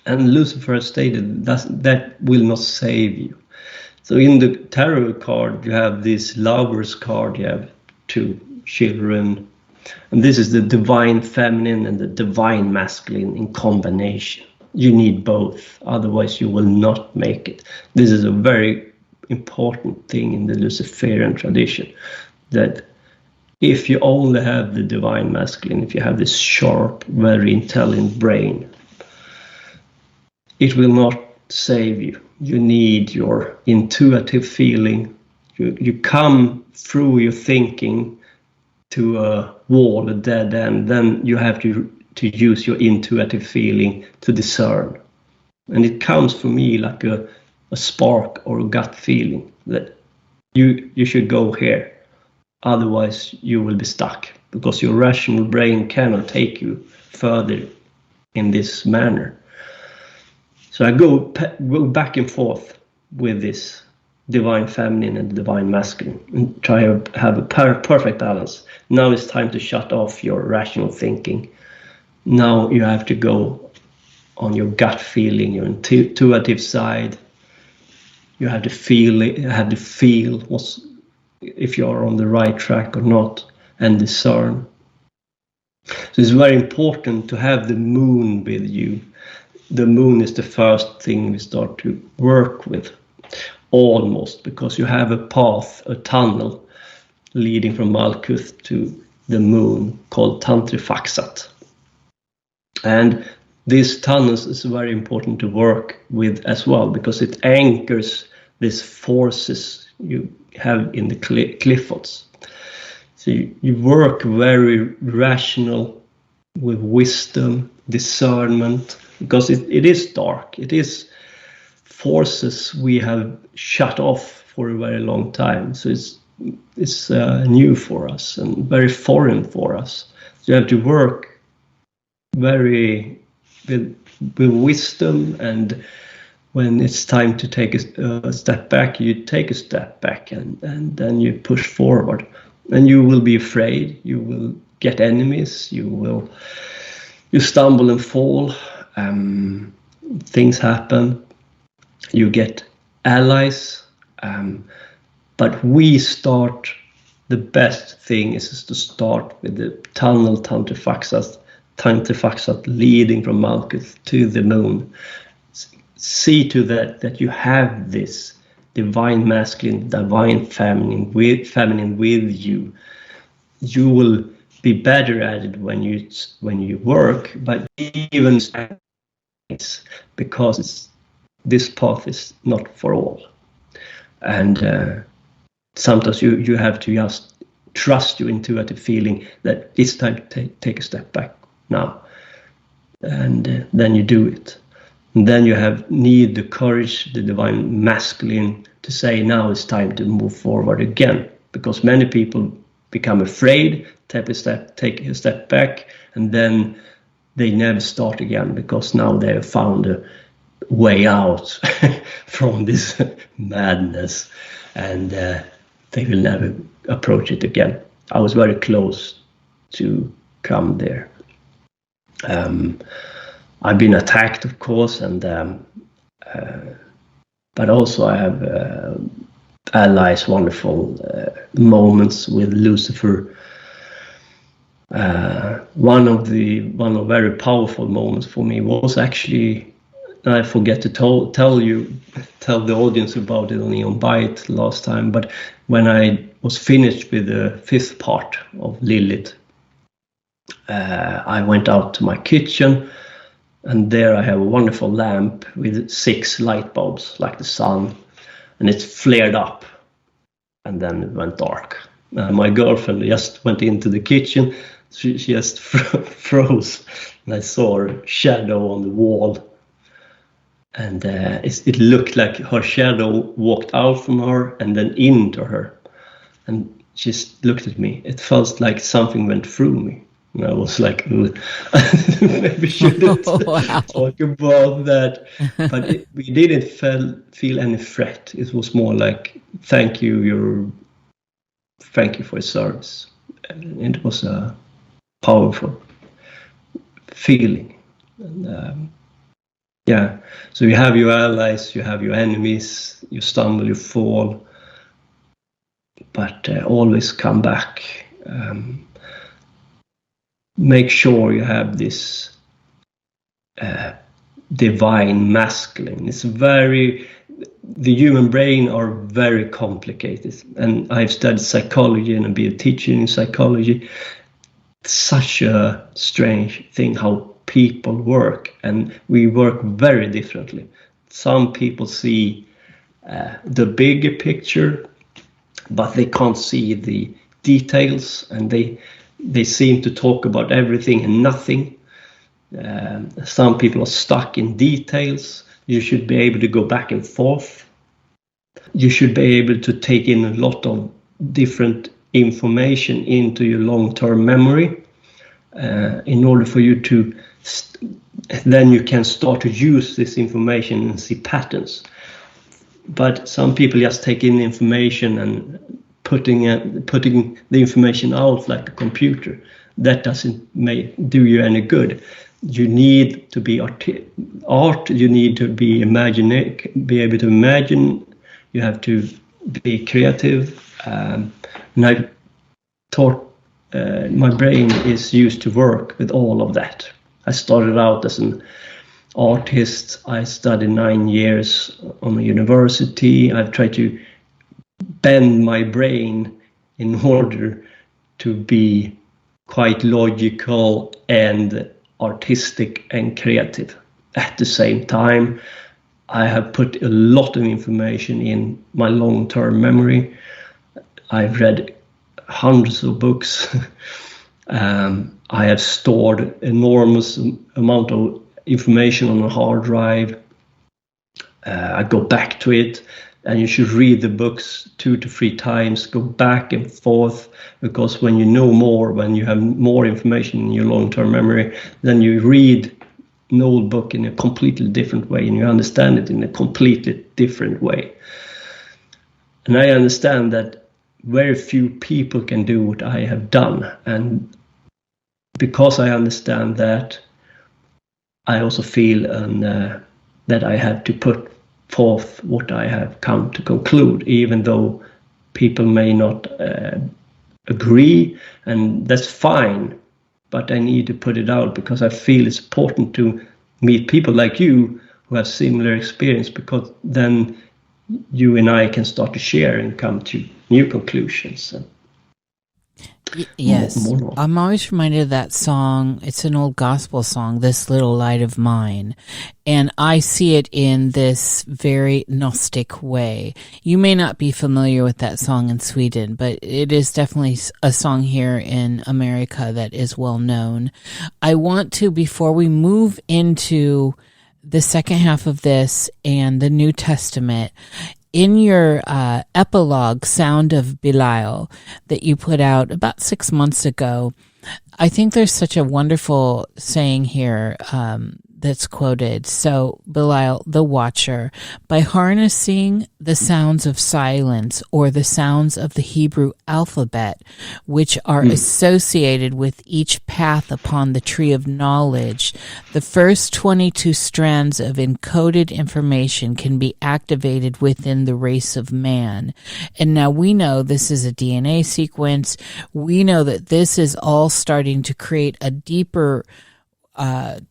And Lucifer stated that will not save you. So in the tarot card, you have this lover's card. You have 2 children. And this is the divine feminine and the divine masculine in combination. You need both, otherwise you will not make it. This is a very important thing in the Luciferian tradition, that if you only have the divine masculine, if you have this sharp, very intelligent brain, it will not save you. You need your intuitive feeling. You come through your thinking to a wall, a dead end, then you have to use your intuitive feeling to discern. And it comes for me like a spark or a gut feeling that you should go here. Otherwise you will be stuck, because your rational brain cannot take you further in this manner. So I go back and forth with this divine feminine and divine masculine and try to have a perfect balance. Now it's time to shut off your rational thinking. Now you have to go on your gut feeling, your intuitive side. You have to feel it, you have to feel if you are on the right track or not, and discern. So it's very important to have the moon with you. The moon is the first thing we start to work with, almost, because you have a path, a tunnel leading from Malkuth to the moon called Tantrifaksat. And this tunnel is very important to work with as well, because it anchors these forces you have in the cliffords. So you work very rational with wisdom, discernment, because it is dark. It is forces we have shut off for a very long time. So it's new for us and very foreign for us. So you have to work very with wisdom, and when it's time to take a step back, you take a step back, and then you push forward. And you will be afraid, you will get enemies, you stumble and fall, things happen, you get allies, but the best thing is to start with the tunnel Tantrifaksat leading from Malkuth to the moon. See to that you have this divine masculine, divine feminine with you. You will be better at it when you work, but even because this path is not for all. And sometimes you have to just trust your intuitive feeling that it's time to take a step back now. And then you do it. And then you need the courage, the divine masculine, to say now it's time to move forward again. Because many people become afraid, take a step back, and then they never start again because now they have found a way out from this madness, and they will never approach it again. I was very close to come there. I've been attacked, of course, and but also I have allies, wonderful moments with Lucifer. One of very powerful moments for me was actually, I forget to tell the audience about it on Neon Bite last time, but when I was finished with the 5th part of Lilith, I went out to my kitchen, and there I have a wonderful lamp with 6 light bulbs like the sun, and it flared up and then it went dark. My girlfriend just went into the kitchen. She just froze, and I saw a shadow on the wall, and it looked like her shadow walked out from her and then into her, and she looked at me. It felt like something went through me, and I was like, maybe shouldn't talk about that, but we didn't feel any threat. It was more like, thank you for your service, and it was a powerful feeling. And so you have your allies, you have your enemies, you stumble, you fall, but always come back. Make sure you have this divine masculine. The human brain are very complicated, and I've studied psychology and I've been a teacher in psychology. It's such a strange thing how people work, and we work very differently. Some people see the bigger picture, but they can't see the details, and they seem to talk about everything and nothing. Some people are stuck in details. You should be able to go back and forth. You should be able to take in a lot of different information into your long-term memory in order for you to then you can start to use this information and see patterns. But some people just take in information and putting the information out like a computer. That doesn't do you any good. You need to be art. You need to be able to imagine. You have to be creative. And I thought my brain is used to work with all of that. I started out as an artist. I studied 9 years on a university. I've tried to bend my brain in order to be quite logical and artistic and creative. At the same time, I have put a lot of information in my long-term memory. I've read hundreds of books. I have stored enormous amount of information on a hard drive. I go back to it, and you should read the books 2 to 3 times, go back and forth, because when you know more, when you have more information in your long-term memory, then you read an old book in a completely different way, and you understand it in a completely different way. And I understand that very few people can do what I have done, and because I understand that, I also feel that I have to put forth what I have come to conclude, even though people may not agree, and that's fine, but I need to put it out because I feel it's important to meet people like you who have similar experience, because then you and I can start to share and come to new conclusions. Yes, I'm always reminded of that song. It's an old gospel song, This Little Light of Mine. And I see it in this very Gnostic way. You may not be familiar with that song in Sweden, but it is definitely a song here in America that is well known. I want to, before we move into the second half of this and the New Testament. In your epilogue, Sound of Belial, that you put out about 6 months ago, I think there's such a wonderful saying here that's quoted. So, Belial, the watcher, by harnessing the sounds of silence or the sounds of the Hebrew alphabet, which are associated with each path upon the tree of knowledge, the first 22 strands of encoded information can be activated within the race of man. And now we know this is a DNA sequence. We know that this is all starting to create a deeper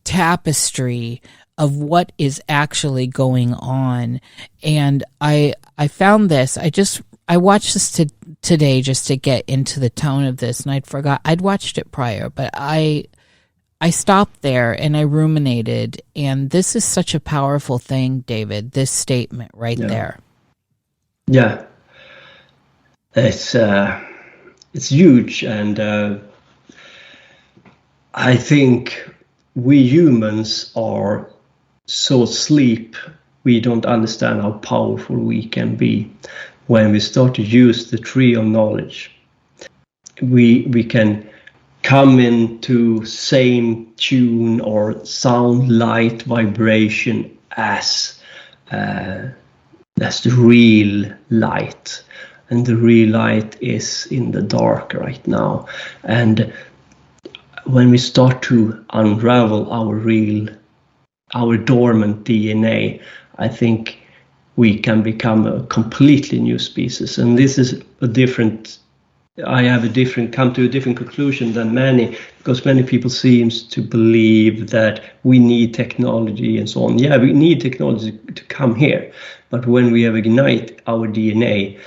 tapestry of what is actually going on. And I found this. I watched this today just to get into the tone of this, and I'd watched it prior, but I stopped there and I ruminated, and this is such a powerful thing, David, this statement right there. Yeah. It's huge, and I think we humans are so asleep, we don't understand how powerful we can be when we start to use the tree of knowledge. We can come into same tune or sound, light, vibration as the real light. And the real light is in the dark right now. And when we start to unravel our dormant DNA, I think we can become a completely new species. And this is come to a different conclusion than many, because many people seems to believe that we need technology and so on. Yeah, we need technology to come here. But when we have ignite our DNA,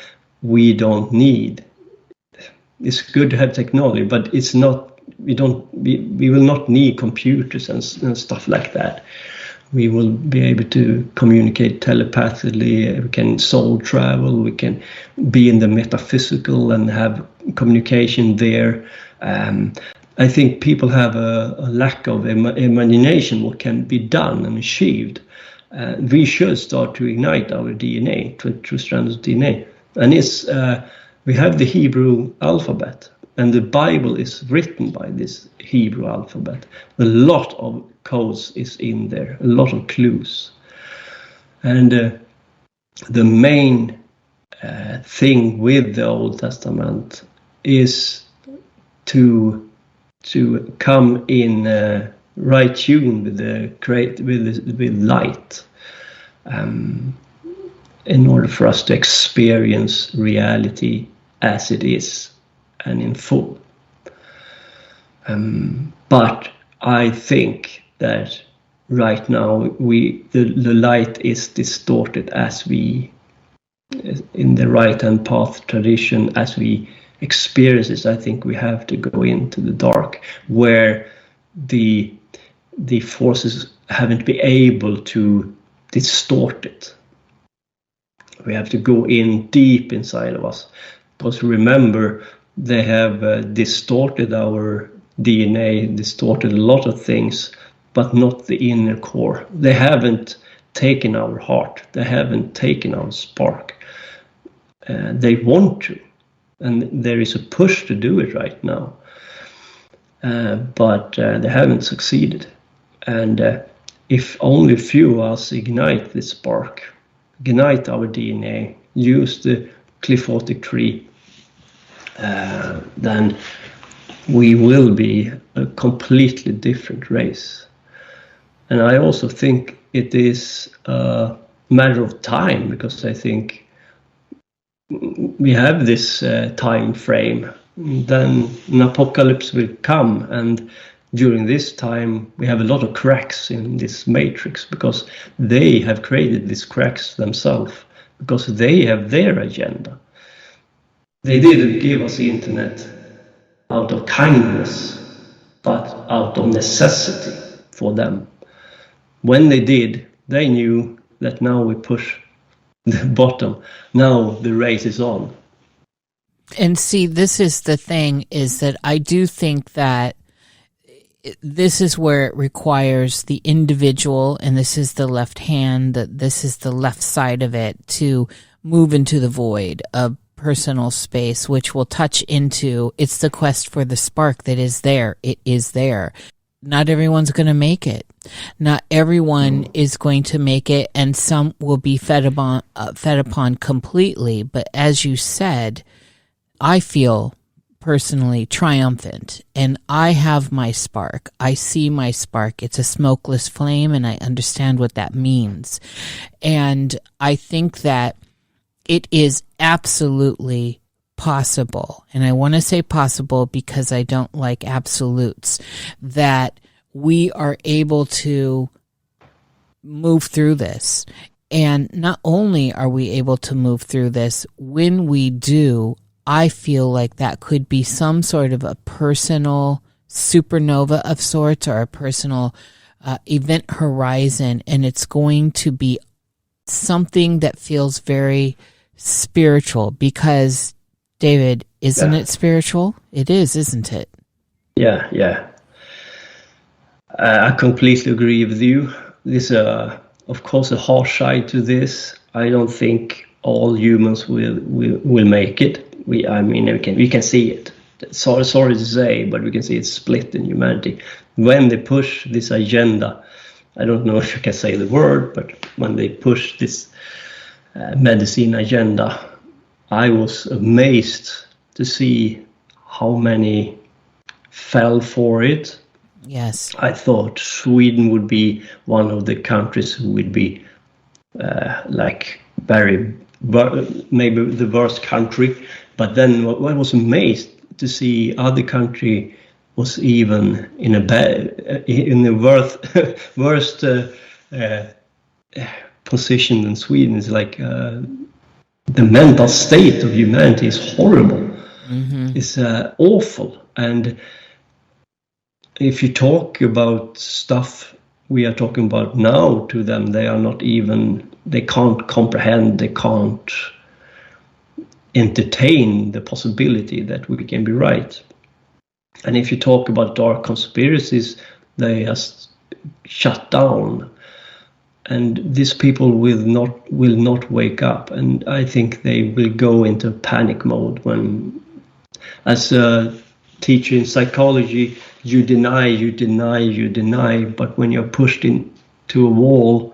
we don't need. It's good to have technology, but it's not. We will not need computers and stuff like that. We will be able to communicate telepathically. We can soul travel. We can be in the metaphysical and have communication there. I think people have a lack of imagination what can be done and achieved. We should start to ignite our DNA, two strands of DNA. And we have the Hebrew alphabet. And the Bible is written by this Hebrew alphabet. A lot of codes is in there, a lot of clues. And the main thing with the Old Testament is to come in right tune with light, in order for us to experience reality as it is. And in full. But I think that right now the light is distorted as we, in the right-hand path tradition, as we experience it. I think we have to go into the dark, where the forces haven't been able to distort it. We have to go in deep inside of us, because remember, they have distorted our DNA, distorted a lot of things, but not the inner core. They haven't taken our heart. They haven't taken our spark. They want to, and there is a push to do it right now. But they haven't succeeded. And if only a few of us ignite this spark, ignite our DNA, use the cliphotic tree, then we will be a completely different race. And I also think it is a matter of time, because I think we have this time frame. Then an apocalypse will come, and during this time we have a lot of cracks in this matrix, because they have created these cracks themselves, because they have their agenda. They didn't give us the internet out of kindness, but out of necessity for them. When they did, they knew that now we push the bottom. Now the race is on. And see, this is the thing, is that I do think that this is where it requires the individual, and this is the left hand, that this is the left side of it, to move into the void of personal space, which will touch into, it's the quest for the spark that is there. It is there. Not everyone's going to make it. Not everyone is going to make it, and some will be fed upon completely. But as you said, I feel personally triumphant, and I have my spark. I see my spark. It's a smokeless flame, and I understand what that means. And I think that it is absolutely possible, and I want to say possible because I don't like absolutes, that we are able to move through this. And not only are we able to move through this, when we do, I feel like that could be some sort of a personal supernova of sorts, or a personal event horizon, and it's going to be something that feels very spiritual, because David, isn't it spiritual? It is, isn't it? Yeah. I completely agree with you. There's of course, a harsh side to this. I don't think all humans will make it. We can see it. Sorry to say, but we can see it split in humanity when they push this agenda. I don't know if you can say the word, but when they push this medicine agenda, I was amazed to see how many fell for it. Yes. I thought Sweden would be one of the countries who would be maybe the worst country. But then I was amazed to see other country was even in the worst position than Sweden. Is like the mental state of humanity is horrible. Mm-hmm. It's awful. And if you talk about stuff we are talking about now to them, they can't comprehend, they can't entertain the possibility that we can be right. And if you talk about dark conspiracies, they just shut down. And these people will not wake up. And I think they will go into panic mode when, as a teacher in psychology, you deny, but when you're pushed into a wall,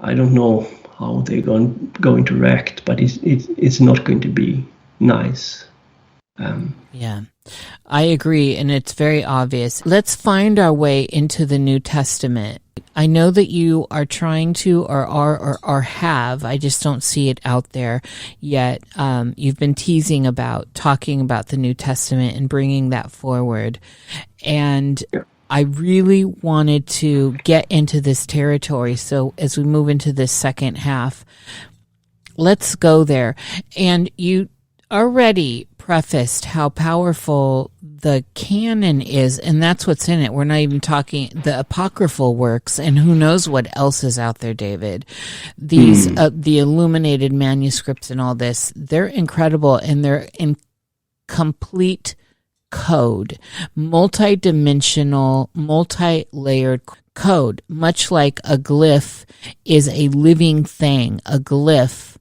I don't know how they're going to react, but it's not going to be nice. Yeah, I agree, and it's very obvious. Let's find our way into the New Testament. I know that you are trying to, or have, I just don't see it out there yet. You've been teasing about talking about the New Testament and bringing that forward. And I really wanted to get into this territory. So as we move into this second half, let's go there. And you already prefaced how powerful the canon is, and that's what's in it. We're not even talking the apocryphal works, and who knows what else is out there, David. These the illuminated manuscripts and all this, they're incredible, and they're in complete code, multi-dimensional, multi-layered code, much like a glyph is a living thing. A glyph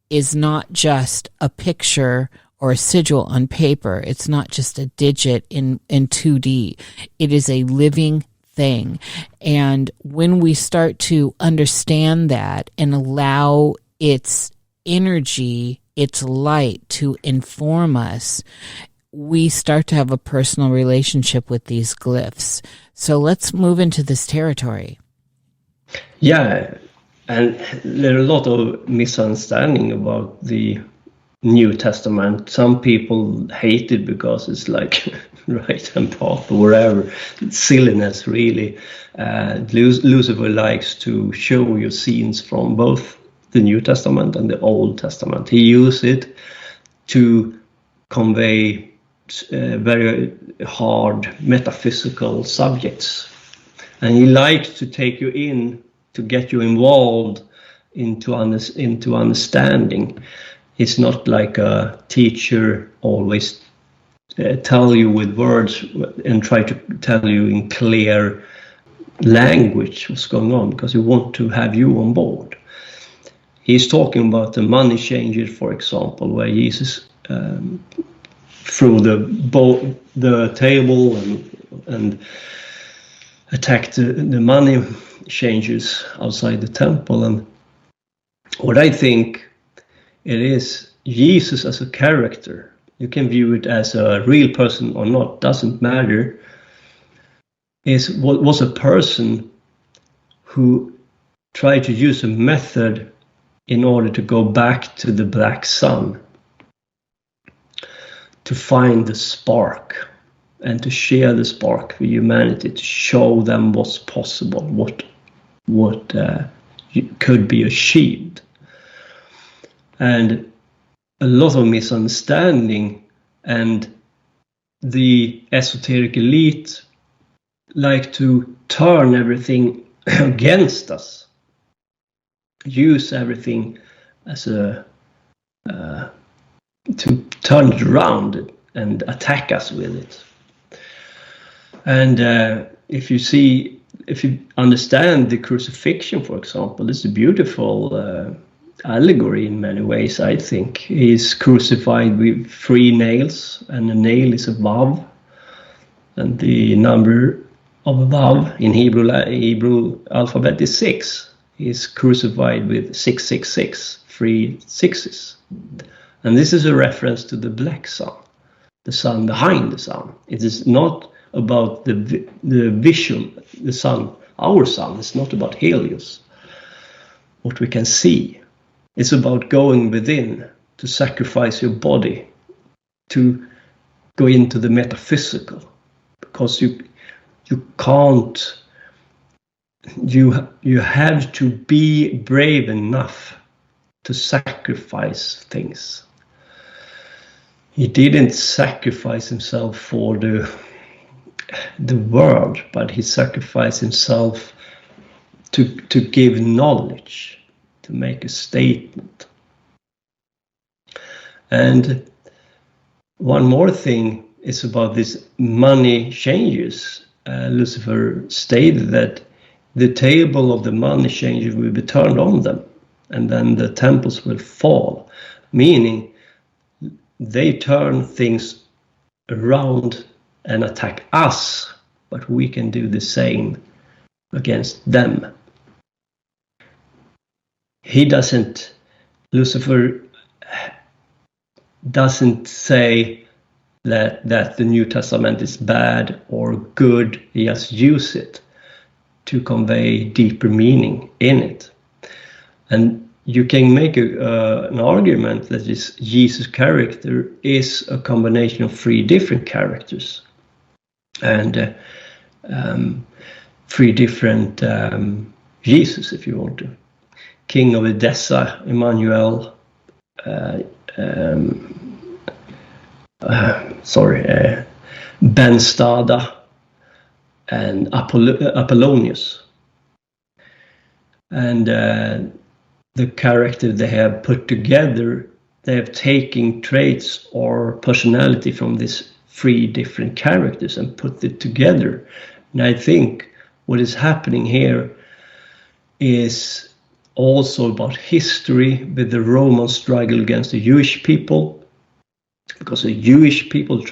is not just a picture or a sigil on paper. It's not just a digit in 2D. It is a living thing. And when we start to understand that and allow its energy, its light to inform us, we start to have a personal relationship with these glyphs. So let's move into this territory. Yeah, and there are a lot of misunderstanding about the New Testament. Some people hate it because it's like right hand path or whatever. It's silliness, really. Lucifer likes to show you scenes from both the New Testament and the Old Testament. He uses it to convey very hard metaphysical subjects. And he likes to take you in, to get you involved into understanding. It's not like a teacher always tell you with words and try to tell you in clear language what's going on, because he wants to have you on board. He's talking about the money changers, for example, where Jesus threw the table and attacked the money changers outside the temple. And what I think it is, Jesus as a character, you can view it as a real person or not, doesn't matter, was a person who tried to use a method in order to go back to the black sun, to find the spark and to share the spark with humanity, to show them what's possible, what could be achieved. And a lot of misunderstanding, and the esoteric elite like to turn everything against us, use everything as a to turn it around and attack us with it. And if you understand the crucifixion, for example, it's a beautiful allegory in many ways. I think he's crucified with 3 nails, and the nail is above, and the number of above in Hebrew alphabet is 6. He's crucified with 666, 3 sixes. And this is a reference to the black sun, the sun behind the sun. It is not about the visual, the sun, our sun. It's not about Helios, what we can see. It's about going within, to sacrifice your body, to go into the metaphysical, because you can't, you have to be brave enough to sacrifice things. He didn't sacrifice himself for the world, but he sacrificed himself to give knowledge, to make a statement. And one more thing is about this money changes. Lucifer stated that the table of the money changers will be turned on them, and then the temples will fall, meaning they turn things around and attack us, but we can do the same against them. Lucifer doesn't say that the New Testament is bad or good. He just uses it to convey deeper meaning in it. And you can make an argument that this Jesus character is a combination of 3 different characters, and 3 different Jesus, if you want to. King of Edessa, Emmanuel, Ben Stada, and Apollonius. And the character they have put together, they have taken traits or personality from these 3 different characters and put it together. And I think what is happening here is also about history, with the Roman struggle against the Jewish people, because the Jewish people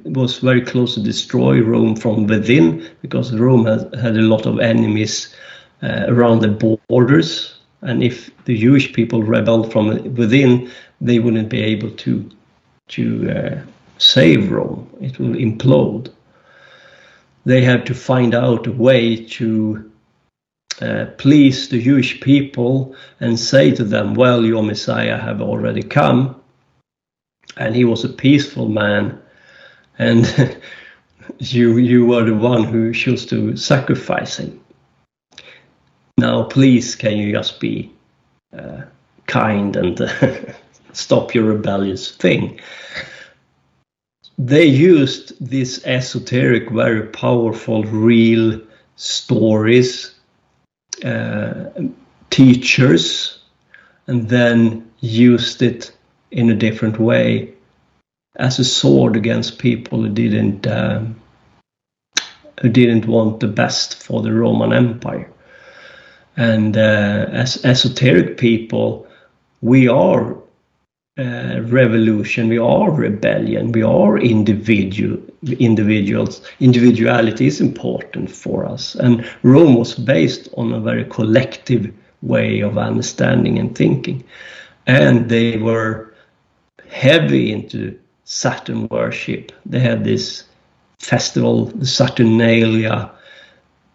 was very close to destroy Rome from within, because Rome had a lot of enemies around the borders. And if the Jewish people rebelled from within, they wouldn't be able to save Rome. It will implode. They have to find out a way to please the Jewish people and say to them, well, your Messiah have already come, and he was a peaceful man, and you were the one who chose to sacrifice him. Now, please, can you just be kind and stop your rebellious thing? They used these esoteric, very powerful, real stories, teachers, and then used it in a different way as a sword against people who didn't want the best for the Roman Empire. And as esoteric people, we are revolution, we are rebellion, we are individuals. Individuality is important for us. And Rome was based on a very collective way of understanding and thinking. And they were heavy into Saturn worship. They had this festival, the Saturnalia,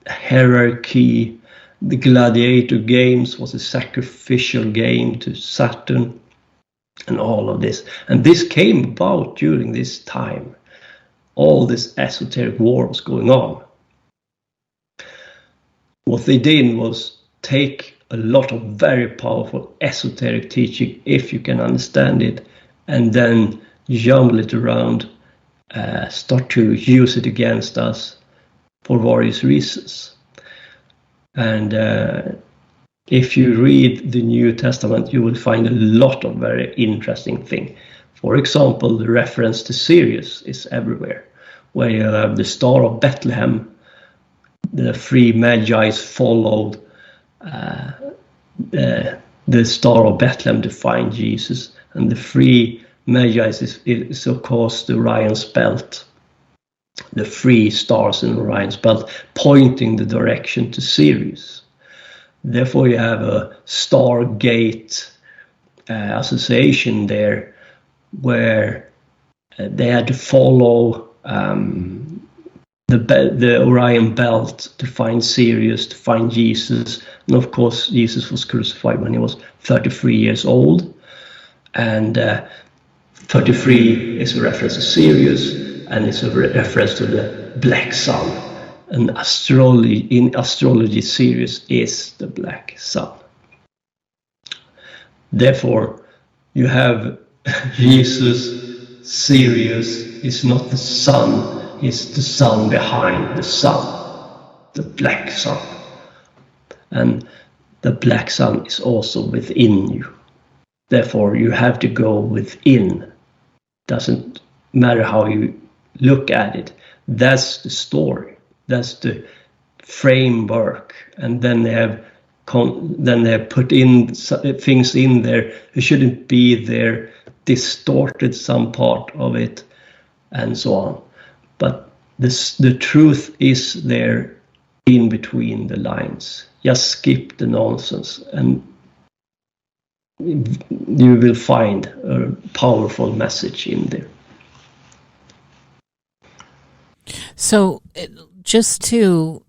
hierarchy. The gladiator games was a sacrificial game to Saturn, and all of this. And this came about during this time. All this esoteric war was going on. What they did was take a lot of very powerful esoteric teaching, if you can understand it, and then jumble it around, start to use it against us for various reasons. And if you read the New Testament, you will find a lot of very interesting things. For example, the reference to Sirius is everywhere, where you have the Star of Bethlehem. The three Magi followed the Star of Bethlehem to find Jesus, and the three Magi is of course the Orion's belt, the three stars in Orion's belt pointing the direction to Sirius. Therefore, you have a Stargate association there, where they had to follow the Orion belt to find Sirius, to find Jesus. And of course, Jesus was crucified when he was 33 years old. And 33 is a reference to Sirius, and it's a reference to the black sun. And in astrology, Sirius is the black sun. Therefore, you have Jesus. Sirius is not the sun, it's the sun behind the sun, the black sun. And the black sun is also within you. Therefore, you have to go within. Doesn't matter how you look at it. That's the story. That's the framework. And then they have put in things in there who shouldn't be there, distorted some part of it, and so on. But the truth is there in between the lines. Just skip the nonsense, and you will find a powerful message in there. So, just to,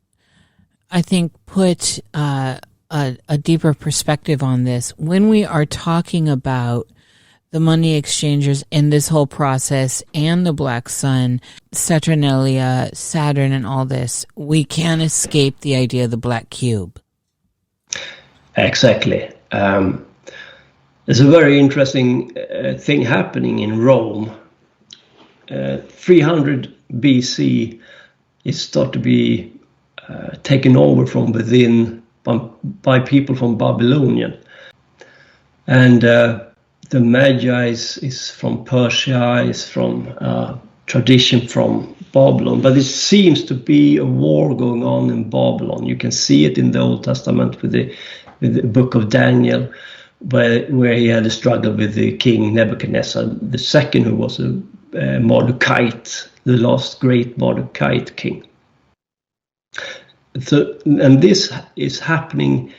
I think, put a deeper perspective on this, when we are talking about the money exchangers in this whole process and the black sun, Saturnalia, Saturn, and all this, we can't escape the idea of the black cube. Exactly. There's a very interesting thing happening in Rome. 300 BC, it started to be taken over from within by people from Babylonian. And the Magi is from Persia, is from tradition from Babylon, but it seems to be a war going on in Babylon. You can see it in the Old Testament with the book of Daniel, where he had a struggle with the king Nebuchadnezzar II, who was a Mordecai, the last great Mordecai king. So, and this is happening.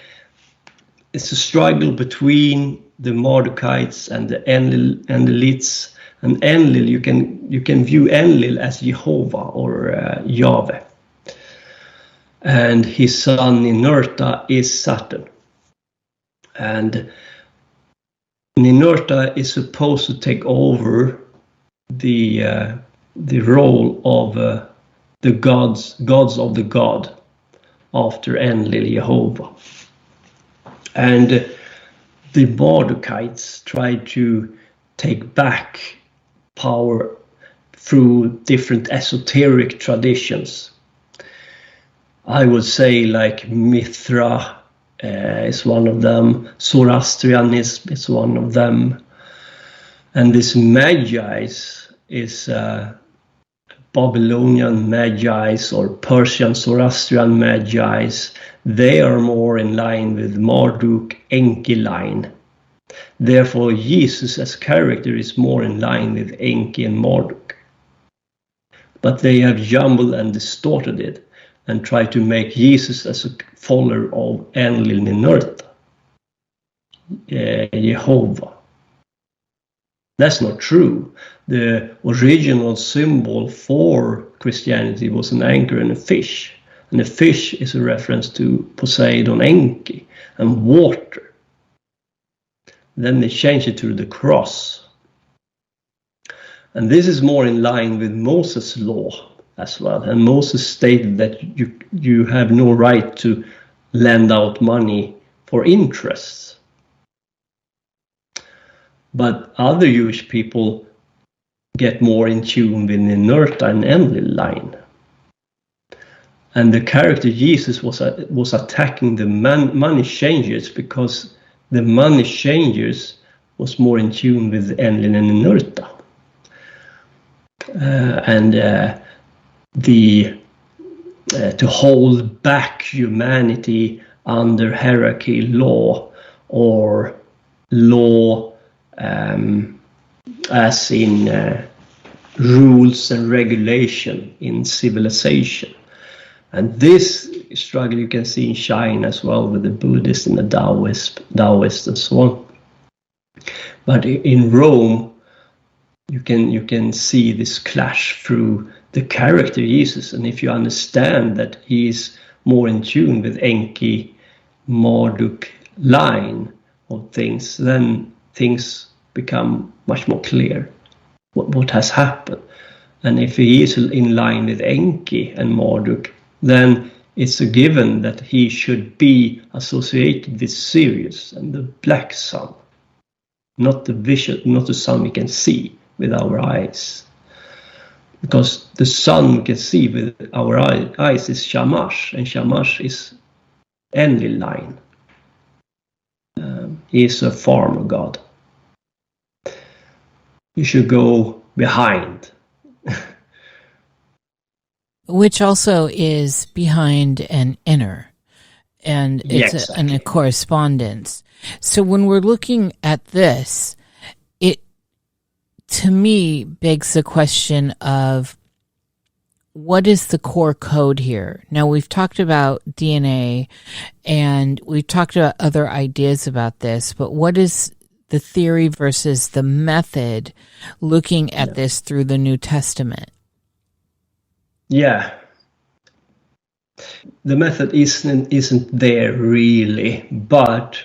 It's a struggle between the Mordecaites and the Enlilites. And Enlil, you can view Enlil as Jehovah or Yahweh. And his son Ninurta is Saturn. And Ninurta is supposed to take over the role of the gods of the god after Enlil, Jehovah. And the Mordecaites tried to take back power through different esoteric traditions. I would say like Mithra is one of them, Zoroastrianism is one of them, and these Magi's is Babylonian Magi's or Persian Zoroastrian Magi's. They are more in line with Marduk Enki line. Therefore, Jesus as character is more in line with Enki and Marduk. But they have jumbled and distorted it and tried to make Jesus as a follower of Enlil Ninurta, Jehovah. That's not true. The original symbol for Christianity was an anchor and a fish. And the fish is a reference to Poseidon Enki and water. Then they changed it to the cross. And this is more in line with Moses' law as well. And Moses stated that you have no right to lend out money for interest. But other Jewish people get more in tune with Ninurta and Enlil line. And the character Jesus was attacking the money changers because the money changers was more in tune with Enlil and Ninurta. To hold back humanity under hierarchy law or law as in rules and regulation in civilization. And this struggle you can see in China as well with the Buddhists and the Taoists and so on. But in Rome, you can see this clash through the character Jesus. And if you understand that he is more in tune with Enki, Marduk line of things, then things become much more clear what has happened. And if he is in line with Enki and Marduk, then it's a given that he should be associated with Sirius and the black sun, not the sun we can see with our eyes. Because the sun we can see with our eyes is Shamash, and Shamash is Enlil line. He is a farmer god. You should go behind. Which also is behind and inner. And it's exactly. a correspondence. So when we're looking at this, it, to me, begs the question of what is the core code here? Now, we've talked about DNA and we've talked about other ideas about this, but what is the theory versus the method looking at this through the New Testament? Yeah. The method isn't there really, but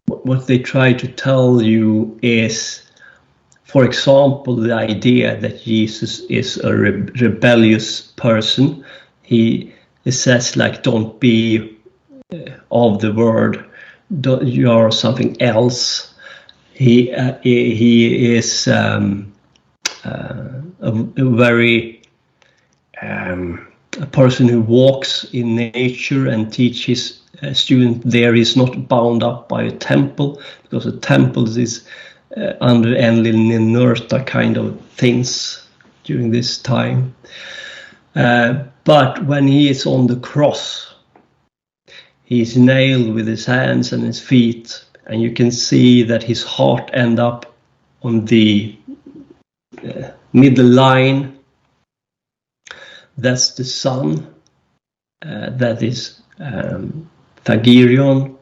what they try to tell you is, for example, the idea that Jesus is a rebellious person. He says, like, don't be of the world, you are something else. He is a very a person who walks in nature and teaches a student there is not bound up by a temple, because a temple is under Enlil Ninurta kind of things during this time. But when he is on the cross, he's nailed with his hands and his feet, and you can see that his heart ends up on the middle line. That's the sun. That is Thagirion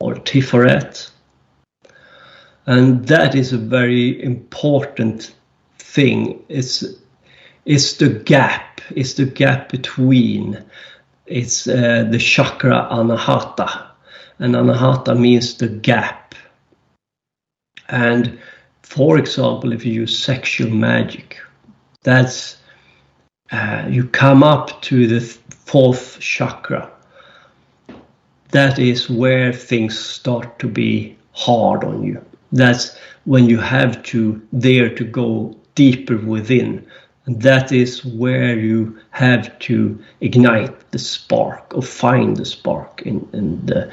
or Tiferet. And that is a very important thing. It's the gap. It's the gap between. It's the chakra Anahata. And Anahata means the gap. And for example, if you use sexual magic, that's you come up to the fourth chakra. That is where things start to be hard on you. That's when you have to dare to go deeper within. And that is where you have to ignite the spark or find the spark in the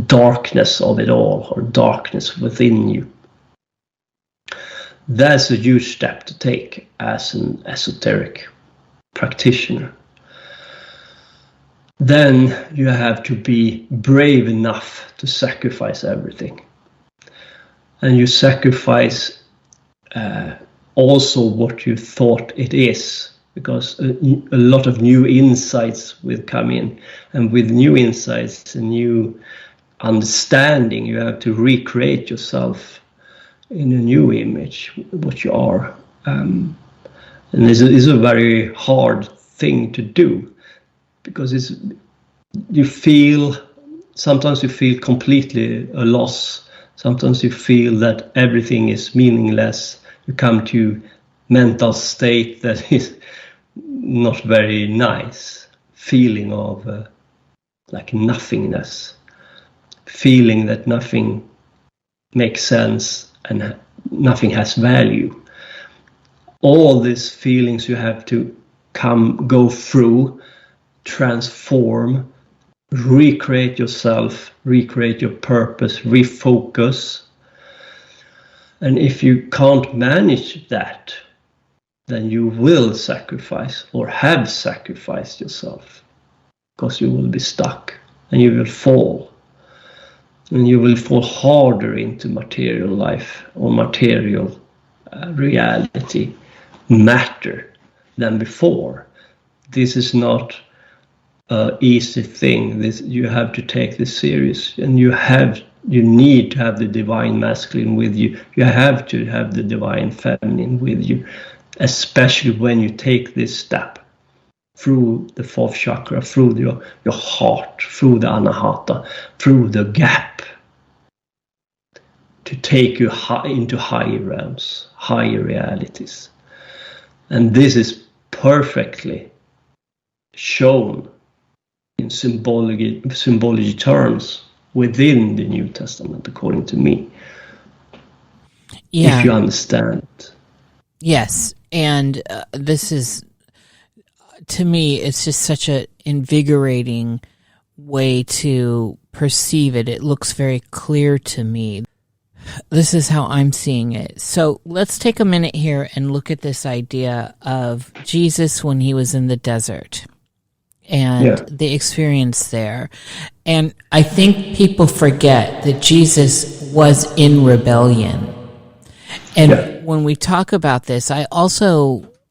darkness of it all, or darkness within you. That's a huge step to take as an esoteric practitioner. Then you have to be brave enough to sacrifice everything. And you sacrifice also what you thought it is, because a lot of new insights will come in. And with new insights and new understanding, you have to recreate yourself in a new image, what you are. And this is a very hard thing to do, because sometimes you feel completely a loss. Sometimes you feel that everything is meaningless. You come to mental state that is not very nice, feeling of like nothingness, feeling that nothing makes sense and nothing has value. All these feelings you have to go through, transform, recreate yourself, recreate your purpose, refocus. And if you can't manage that, then you will sacrifice or have sacrificed yourself, because you will be stuck and you will fall. And you will fall harder into material life or material reality, matter, than before. This is not an easy thing. You have to take this serious, and you need to have the divine masculine with you. You have to have the divine feminine with you, especially when you take this step through the fourth chakra, through your heart, through the anahata, through the gap, to take you into higher realms, higher realities. And this is perfectly shown in symbology terms within the New Testament, according to me. Yeah. If you understand. Yes. And this is, to me, it's just such an invigorating way to perceive it. It looks very clear to me. This is how I'm seeing it. So let's take a minute here and look at this idea of Jesus when he was in the desert and the experience there. And I think people forget that Jesus was in rebellion. And when we talk about this, I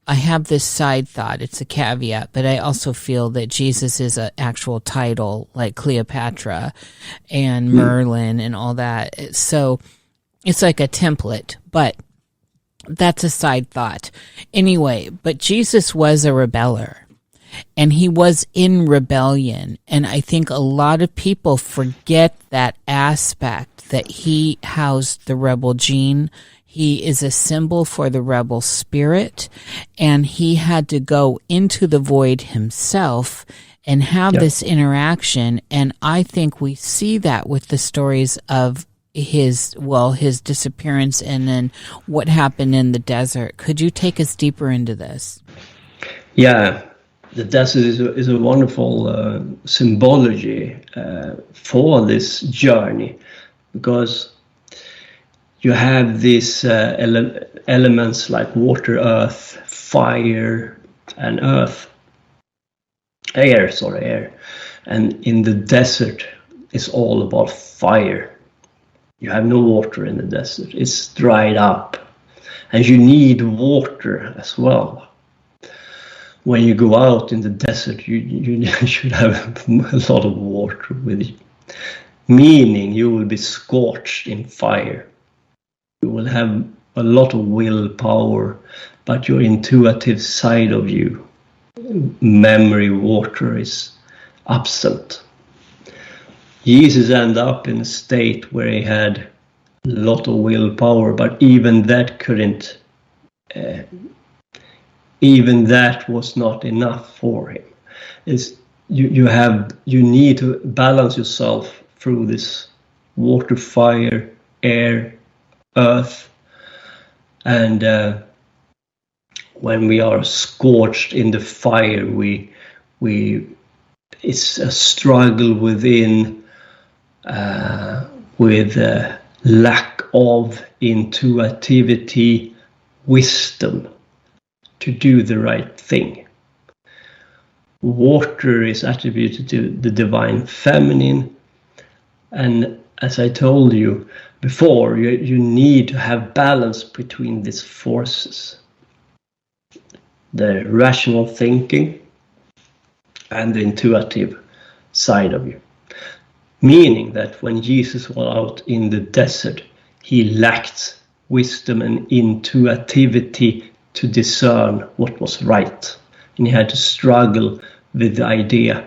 have this side thought. It's a caveat, but I also feel that Jesus is an actual title, like Cleopatra and Merlin and all that. So it's like a template, but that's a side thought. Anyway, but Jesus was a rebeller, and he was in rebellion. And I think a lot of people forget that aspect, that he housed the rebel gene. He is a symbol for the rebel spirit, and he had to go into the void himself and have this interaction. And I think we see that with the stories of his disappearance and then what happened in the desert. Could you take us deeper into this? Yeah, the desert is a wonderful symbology for this journey, because you have these elements like water, earth, fire, and air. And in the desert, it's all about fire. You have no water in the desert. It's dried up. And you need water as well. When you go out in the desert, you should have a lot of water with you. Meaning you will be scorched in fire. You will have a lot of willpower, but your intuitive side of you, memory, water, is absent. Jesus ended up in a state where he had a lot of willpower, but even that was not enough for him. You need to balance yourself through this water, fire, air, earth, and when we are scorched in the fire, it's a struggle within, with lack of intuitivity, wisdom to do the right thing. Water is attributed to the divine feminine, and as I told you before, you need to have balance between these forces. The rational thinking and the intuitive side of you. Meaning that when Jesus was out in the desert, he lacked wisdom and intuitivity to discern what was right. And he had to struggle with the idea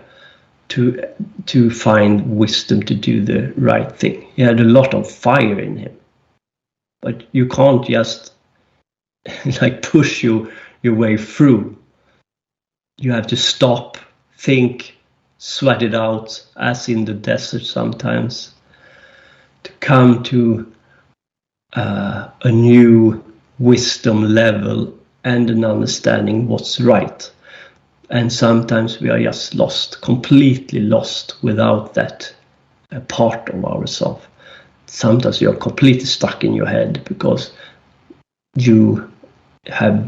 to find wisdom to do the right thing. He had a lot of fire in him. But you can't just like push your way through. You have to stop, think, sweat it out, as in the desert sometimes, to come to a new wisdom level and an understanding what's right. And sometimes we are just lost, completely lost without that part of ourselves. Sometimes you're completely stuck in your head because you have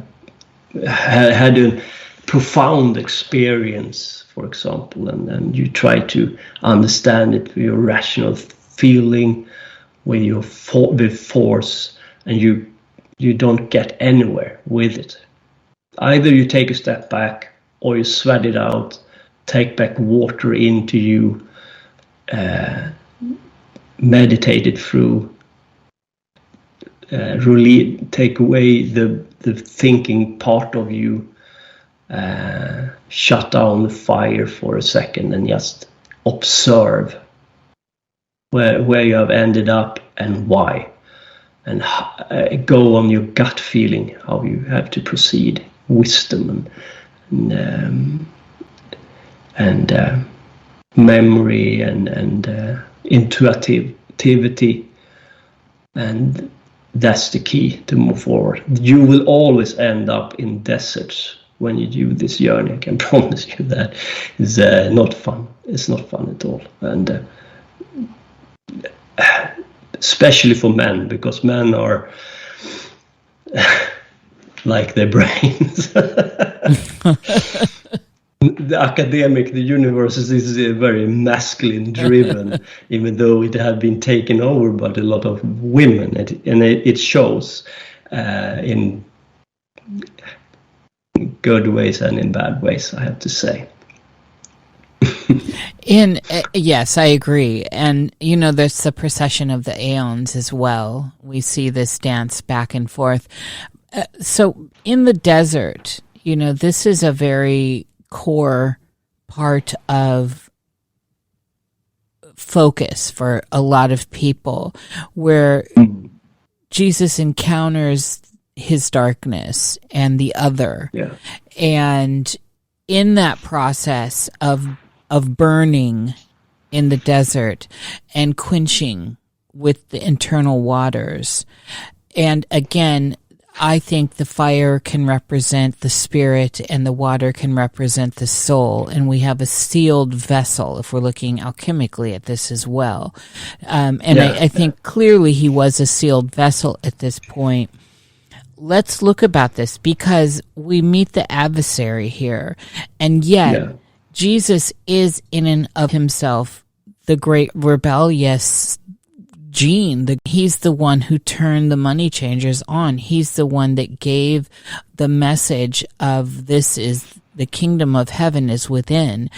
had a profound experience, for example, and you try to understand it with your rational feeling, with your with force, and you don't get anywhere with it. Either you take a step back, or you sweat it out, take back water into you, meditate it through, really take away the thinking part of you, shut down the fire for a second and just observe where you have ended up and why, and go on your gut feeling how you have to proceed. Wisdom and memory and intuitivity, and that's the key to move forward. You will always end up in deserts when you do this journey. I can promise you that. It's not fun. It's not fun at all, and especially for men, because men are like their brains. The academic, the universe is very masculine driven, even though it had been taken over by a lot of women, and it shows in good ways and in bad ways, I have to say. Yes, I agree. And, there's the procession of the aeons as well. We see this dance back and forth. So in the desert, this is a very core part of focus for a lot of people, where Jesus encounters his darkness and the other. Yeah. And in that process of burning in the desert and quenching with the internal waters. And again, I think the fire can represent the spirit and the water can represent the soul. And we have a sealed vessel if we're looking alchemically at this as well. I think clearly he was a sealed vessel at this point. Let's look about this, because we meet the adversary here. And yet Jesus is in and of himself the great rebellious gene. He's the one who turned the money changers on. He's the one that gave the message of this is the kingdom of heaven is within.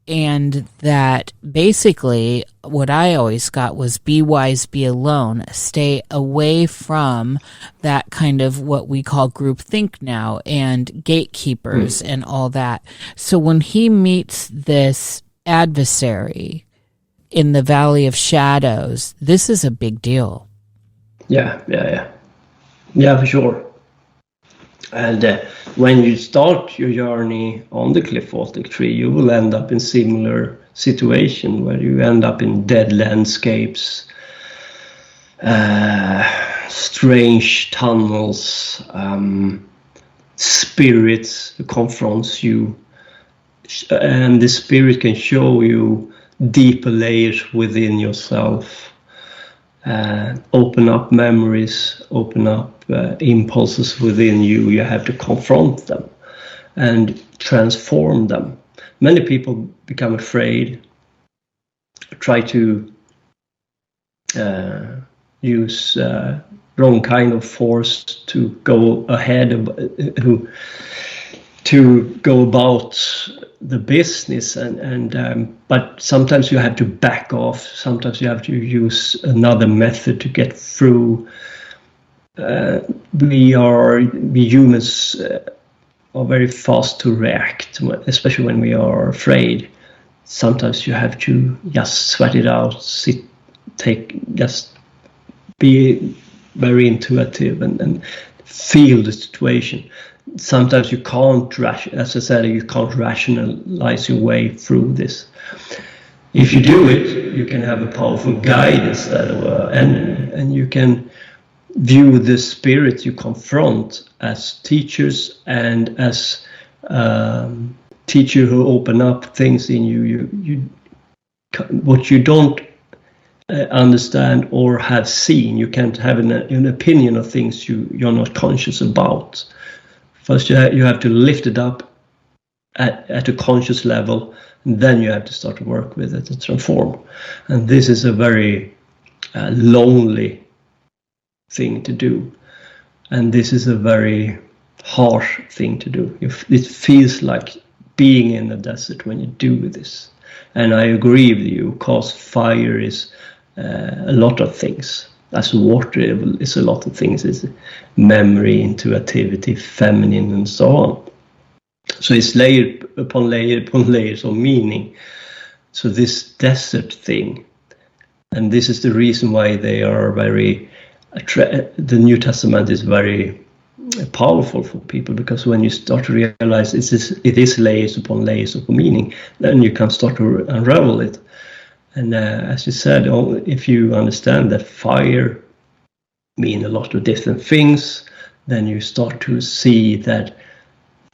And that basically what I always got was be wise, be alone, stay away from that kind of what we call groupthink now and gatekeepers and all that. So when he meets this adversary in the Valley of Shadows, this is a big deal. Yeah, for sure. And when you start your journey on the Cliff-Baltic tree, you will end up in similar situation where you end up in dead landscapes, strange tunnels, spirits who confronts you, and the spirit can show you deeper layers within yourself. open up memories, open up impulses within you. You have to confront them and transform them. Many people become afraid, try to use wrong kind of force to go ahead of, to go about the business, but sometimes you have to back off. Sometimes you have to use another method to get through. We humans are very fast to react, especially when we are afraid. Sometimes you have to just sweat it out, just be very intuitive and feel the situation. Sometimes you can't, as I said, you can't rationalize your way through this. If you do it, you can have a powerful guide instead of an enemy, and you can view the spirit you confront as teachers and as teacher who open up things in you. What you don't understand or have seen, you can't have an opinion of things you're not conscious about. First, you have to lift it up at a conscious level, and then you have to start to work with it and transform. And this is a very lonely thing to do. And this is a very harsh thing to do. It feels like being in the desert when you do this. And I agree with you, because fire is a lot of things. As water is a lot of things. It's memory, intuitivity, feminine, and so on. So it's layer upon layers of meaning. So this desert thing, and this is the reason why they are very, the New Testament is very powerful for people, because when you start to realize it is layers upon layers of meaning, then you can start to unravel it. And as you said, if you understand that fire means a lot of different things, then you start to see that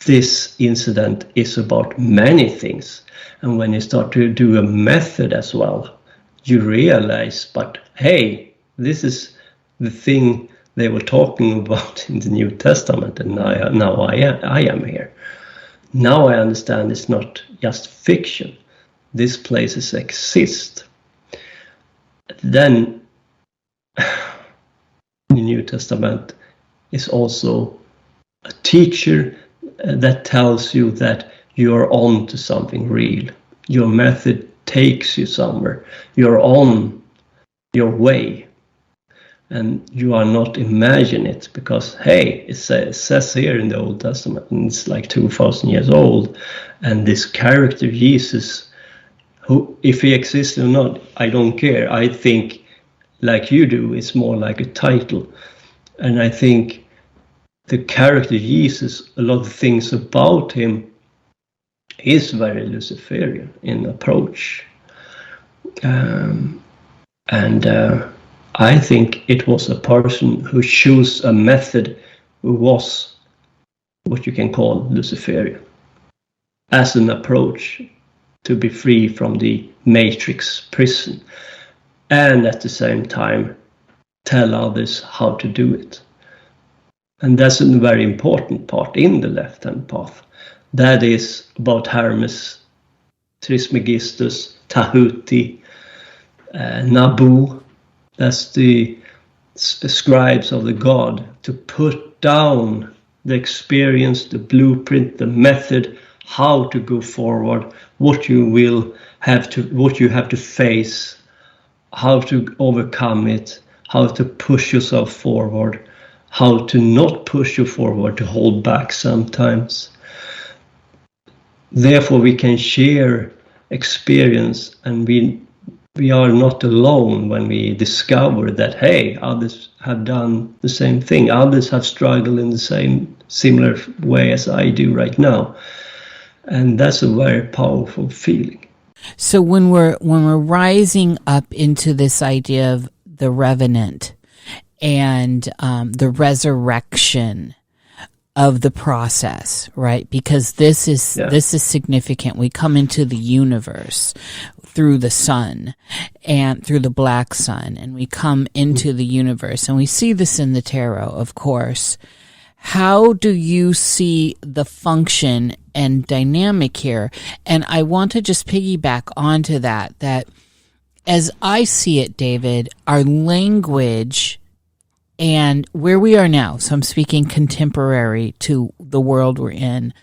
this incident is about many things. And when you start to do a method as well, you realize, but hey, this is the thing they were talking about in the New Testament, and now I am here. Now I understand it's not just fiction. These places exist. Then the New Testament is also a teacher that tells you that you're on to something real. Your method takes you somewhere. You're on your way. And you are not imagining it, because, hey, it says here in the Old Testament, and it's like 2,000 years old, and this character, Jesus, who, if he exists or not, I don't care. I think, like you do, it's more like a title. And I think the character Jesus, a lot of things about him is very Luciferian in approach. I think it was a person who chose a method who was what you can call Luciferian as an approach to be free from the matrix prison, and at the same time tell others how to do it. And that's a very important part in the left-hand path. That is about Hermes, Trismegistus, Tahuti, Nabu. That's the scribes of the god, to put down the experience, the blueprint, the method, how to go forward, what you have to face, how to overcome it, how to push yourself forward, how to not push you forward, to hold back sometimes. Therefore, we can share experience, and we are not alone when we discover that, hey, others have done the same thing. Others have struggled in the similar way as I do right now. And that's a very powerful feeling. So when we're rising up into this idea of the revenant and the resurrection, of the process, right? Because this is significant. We come into the universe through the sun and through the black sun, and we come into the universe, and we see this in the tarot, of course. How do you see the function and dynamic here? And I want to just piggyback onto that as I see it, David, our language and where we are now, so I'm speaking contemporary to the world we're in,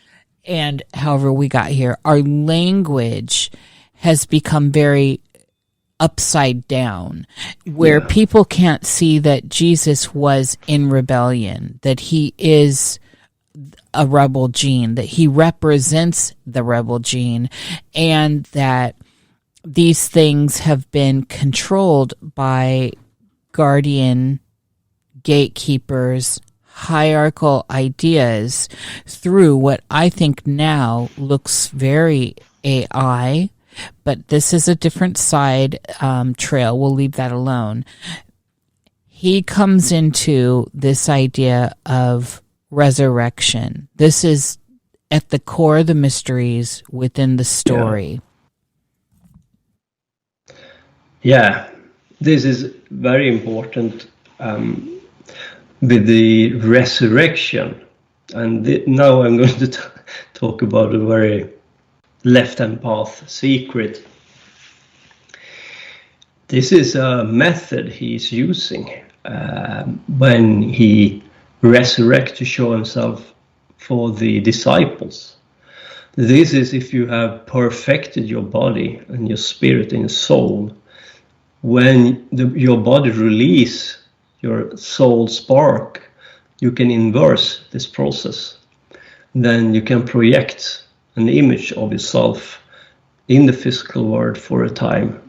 and however we got here, our language has become very upside down, where people can't see that Jesus was in rebellion, that he is a rebel gene, that he represents the rebel gene, and that these things have been controlled by guardian gatekeepers, hierarchical ideas through what I think now looks very AI, but this is a different side trail. We'll leave that alone. He comes into this idea of resurrection. This is at the core of the mysteries within the story. Yeah, this is very important. With the resurrection, and now I'm going to talk about a very left-hand path secret. This is a method he's using when he resurrects to show himself for the disciples. This is if you have perfected your body and your spirit and your soul. When your body release your soul spark, you can inverse this process. Then you can project an image of yourself in the physical world for a time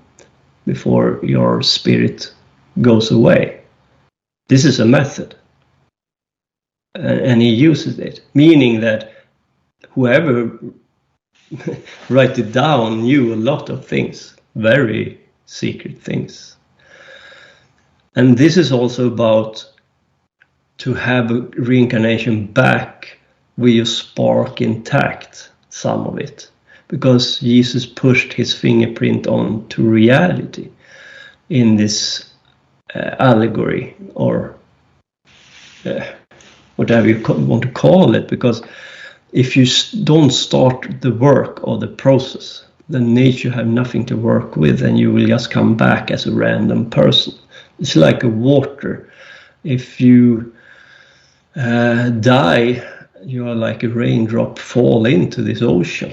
before your spirit goes away. This is a method. And he uses it, meaning that whoever write it down knew a lot of things, very secret things. And this is also about to have a reincarnation back with your spark intact, some of it, because Jesus pushed his fingerprint on to reality in this allegory, or whatever you want to call it, because if you don't start the work or the process, then nature have nothing to work with, and you will just come back as a random person. It's like a water. If you die, you are like a raindrop fall into this ocean,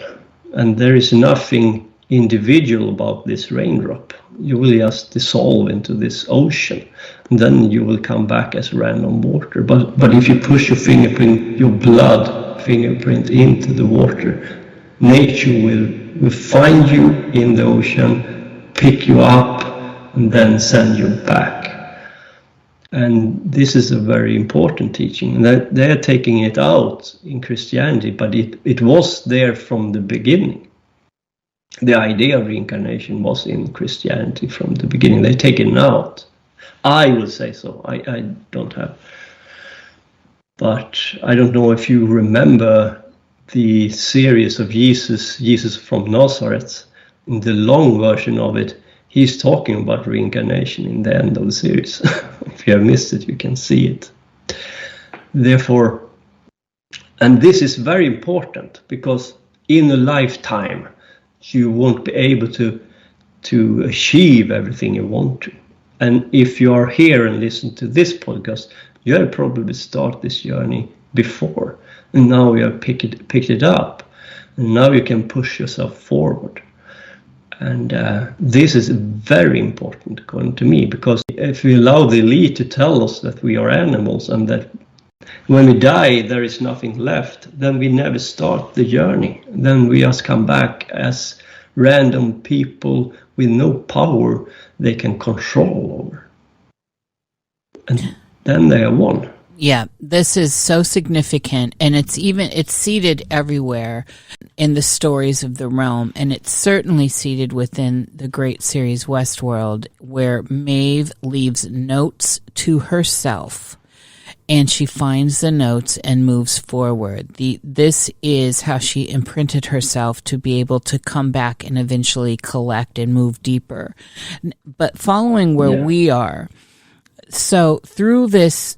and there is nothing individual about this raindrop. You will just dissolve into this ocean, and then you will come back as random water. But if you push your fingerprint, your blood fingerprint into the water, nature will find you in the ocean, pick you up, and then send you back. And this is a very important teaching. They're taking it out in Christianity, but it was there from the beginning. The idea of reincarnation was in Christianity from the beginning. They're taken out. I would say so. I don't have. But I don't know if you remember the series of Jesus from Nazareth. In the long version of it, he's talking about reincarnation in the end of the series. If you have missed it, you can see it. Therefore, and this is very important, because in a lifetime, you won't be able to achieve everything you want to. And if you are here and listen to this podcast, you have probably started this journey before, and now you have picked it up, and now you can push yourself forward. And this is very important, according to me, because if we allow the elite to tell us that we are animals and that when we die there is nothing left, then we never start the journey. Then we just come back as random people with no power they can control over. And then they are one. Yeah, this is so significant, and it's seated everywhere in the stories of the realm, and it's certainly seated within the great series Westworld, where Maeve leaves notes to herself, and she finds the notes and moves forward. This is how she imprinted herself to be able to come back and eventually collect and move deeper. But following where we are, so through this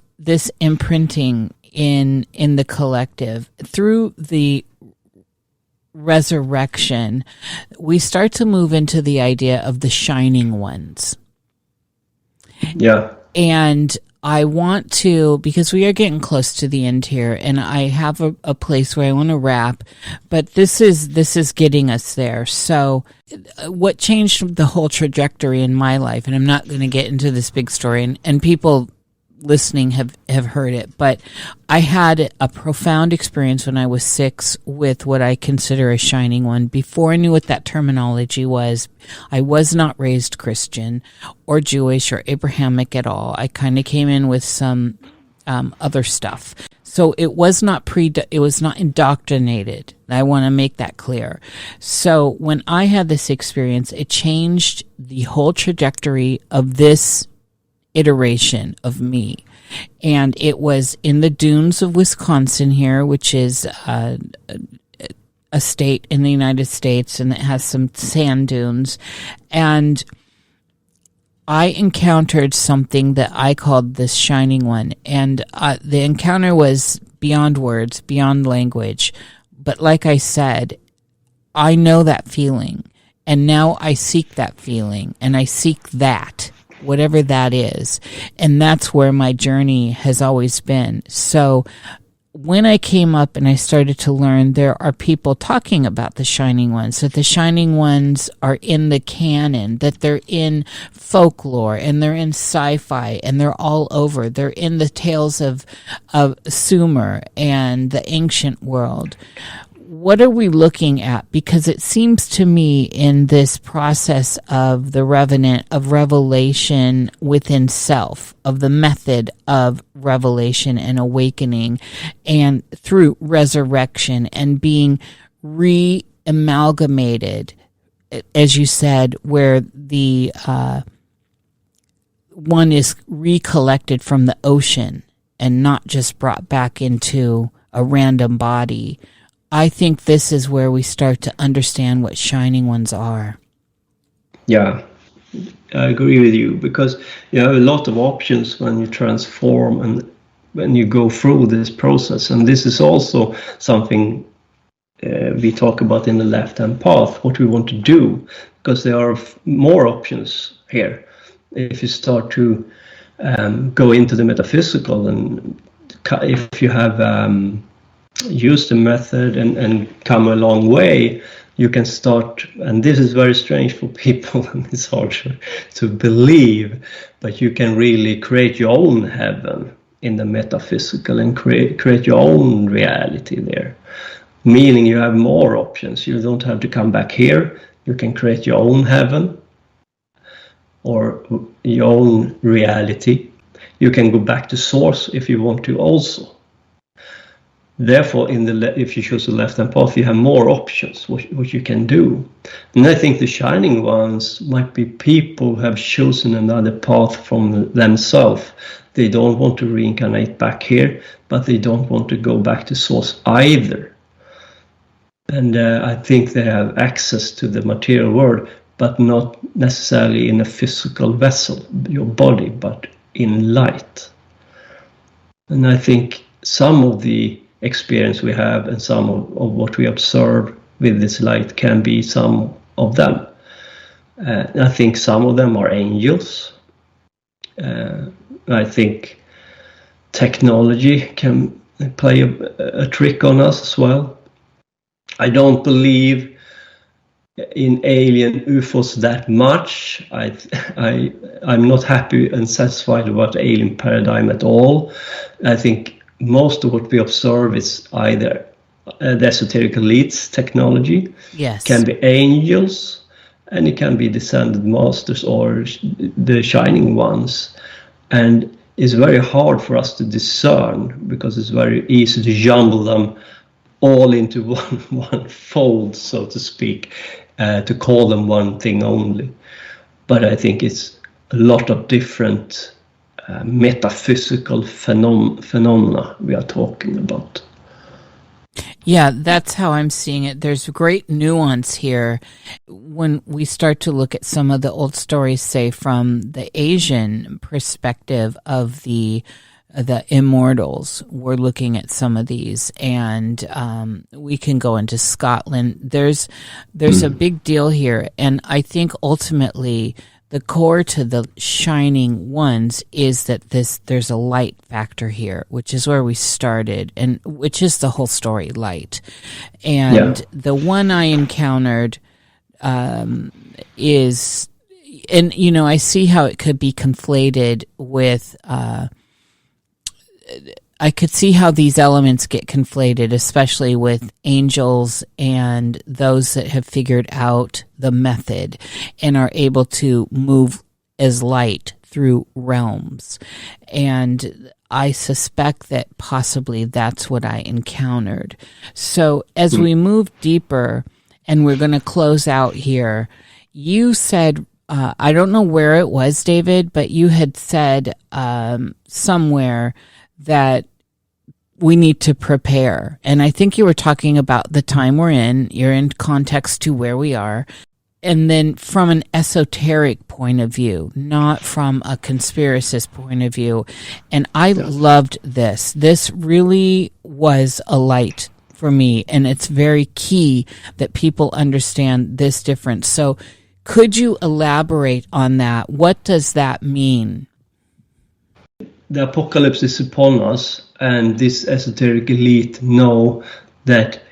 imprinting in the collective, through the resurrection, we start to move into the idea of the shining ones. Yeah. And I want to, because we are getting close to the end here, and I have a place where I want to wrap, but this is getting us there. So what changed the whole trajectory in my life, and I'm not going to get into this big story, and people listening have heard it, but I had a profound experience when I was 6 with what I consider a shining one. Before I knew what that terminology was, I was not raised Christian or Jewish or Abrahamic at all. I kind of came in with some other stuff. So it was not indoctrinated. I want to make that clear. So when I had this experience, it changed the whole trajectory of this iteration of me. And it was in the dunes of Wisconsin here, which is a state in the United States, and it has some sand dunes. And I encountered something that I called this shining one. And the encounter was beyond words, beyond language. But like I said, I know that feeling. And now I seek that feeling, and I seek that, whatever that is. And that's where my journey has always been. So when I came up and I started to learn, there are people talking about the shining ones, that the shining ones are in the canon, that they're in folklore, and they're in sci-fi, and they're all over. They're in the tales of Sumer and the ancient world. What are we looking at? Because it seems to me in this process of the revenant, of revelation within self, of the method of revelation and awakening, and through resurrection and being re-amalgamated, as you said, where the one is recollected from the ocean and not just brought back into a random body. I think this is where we start to understand what shining ones are. Yeah, I agree with you, because you have a lot of options when you transform and when you go through this process. And this is also something we talk about in the left-hand path, what we want to do, because there are more options here. If you start to go into the metaphysical, and if you have use the method and come a long way, you can start, and this is very strange for people, and it's hard to believe, but you can really create your own heaven in the metaphysical and create your own reality there, meaning you have more options. You don't have to come back here. You can create your own heaven or your own reality. You can go back to source if you want to also. Therefore, if you choose the left-hand path, you have more options, what you can do. And I think the shining ones might be people who have chosen another path from themselves. They don't want to reincarnate back here, but they don't want to go back to source either. And I think they have access to the material world, but not necessarily in a physical vessel, your body, but in light. And I think some of the experience we have and some of what we observe with this light can be some of them. I think some of them are angels. I think technology can play a trick on us as well. I don't believe in alien UFOs that much. I'm not happy and satisfied about the alien paradigm at all. I think most of what we observe is either the esoteric elites technology, yes, can be angels, and it can be descended masters or the shining ones. And it's very hard for us to discern, because it's very easy to jumble them all into one fold, so to speak, to call them one thing only. But I think it's a lot of different metaphysical phenomena we are talking about. Yeah, that's how I'm seeing it. There's great nuance here when we start to look at some of the old stories, say from the Asian perspective of the immortals. We're looking at some of these, and we can go into Scotland. There's a big deal here, and I think ultimately the core to the shining ones is that there's a light factor here, which is where we started, and which is the whole story, light. And the one I encountered is, and you know, I see how it could be conflated with. I could see how these elements get conflated, especially with angels and those that have figured out the method and are able to move as light through realms. And I suspect that possibly that's what I encountered. So as we move deeper, and we're going to close out here, you said, I don't know where it was, David, but you had said somewhere that we need to prepare. And I think you were talking about the time we're in. You're in context to where we are. And then from an esoteric point of view, not from a conspiracist point of view. And I loved this. This really was a light for me. And it's very key that people understand this difference. So could you elaborate on that? What does that mean? The apocalypse is upon us, and this esoteric elite know that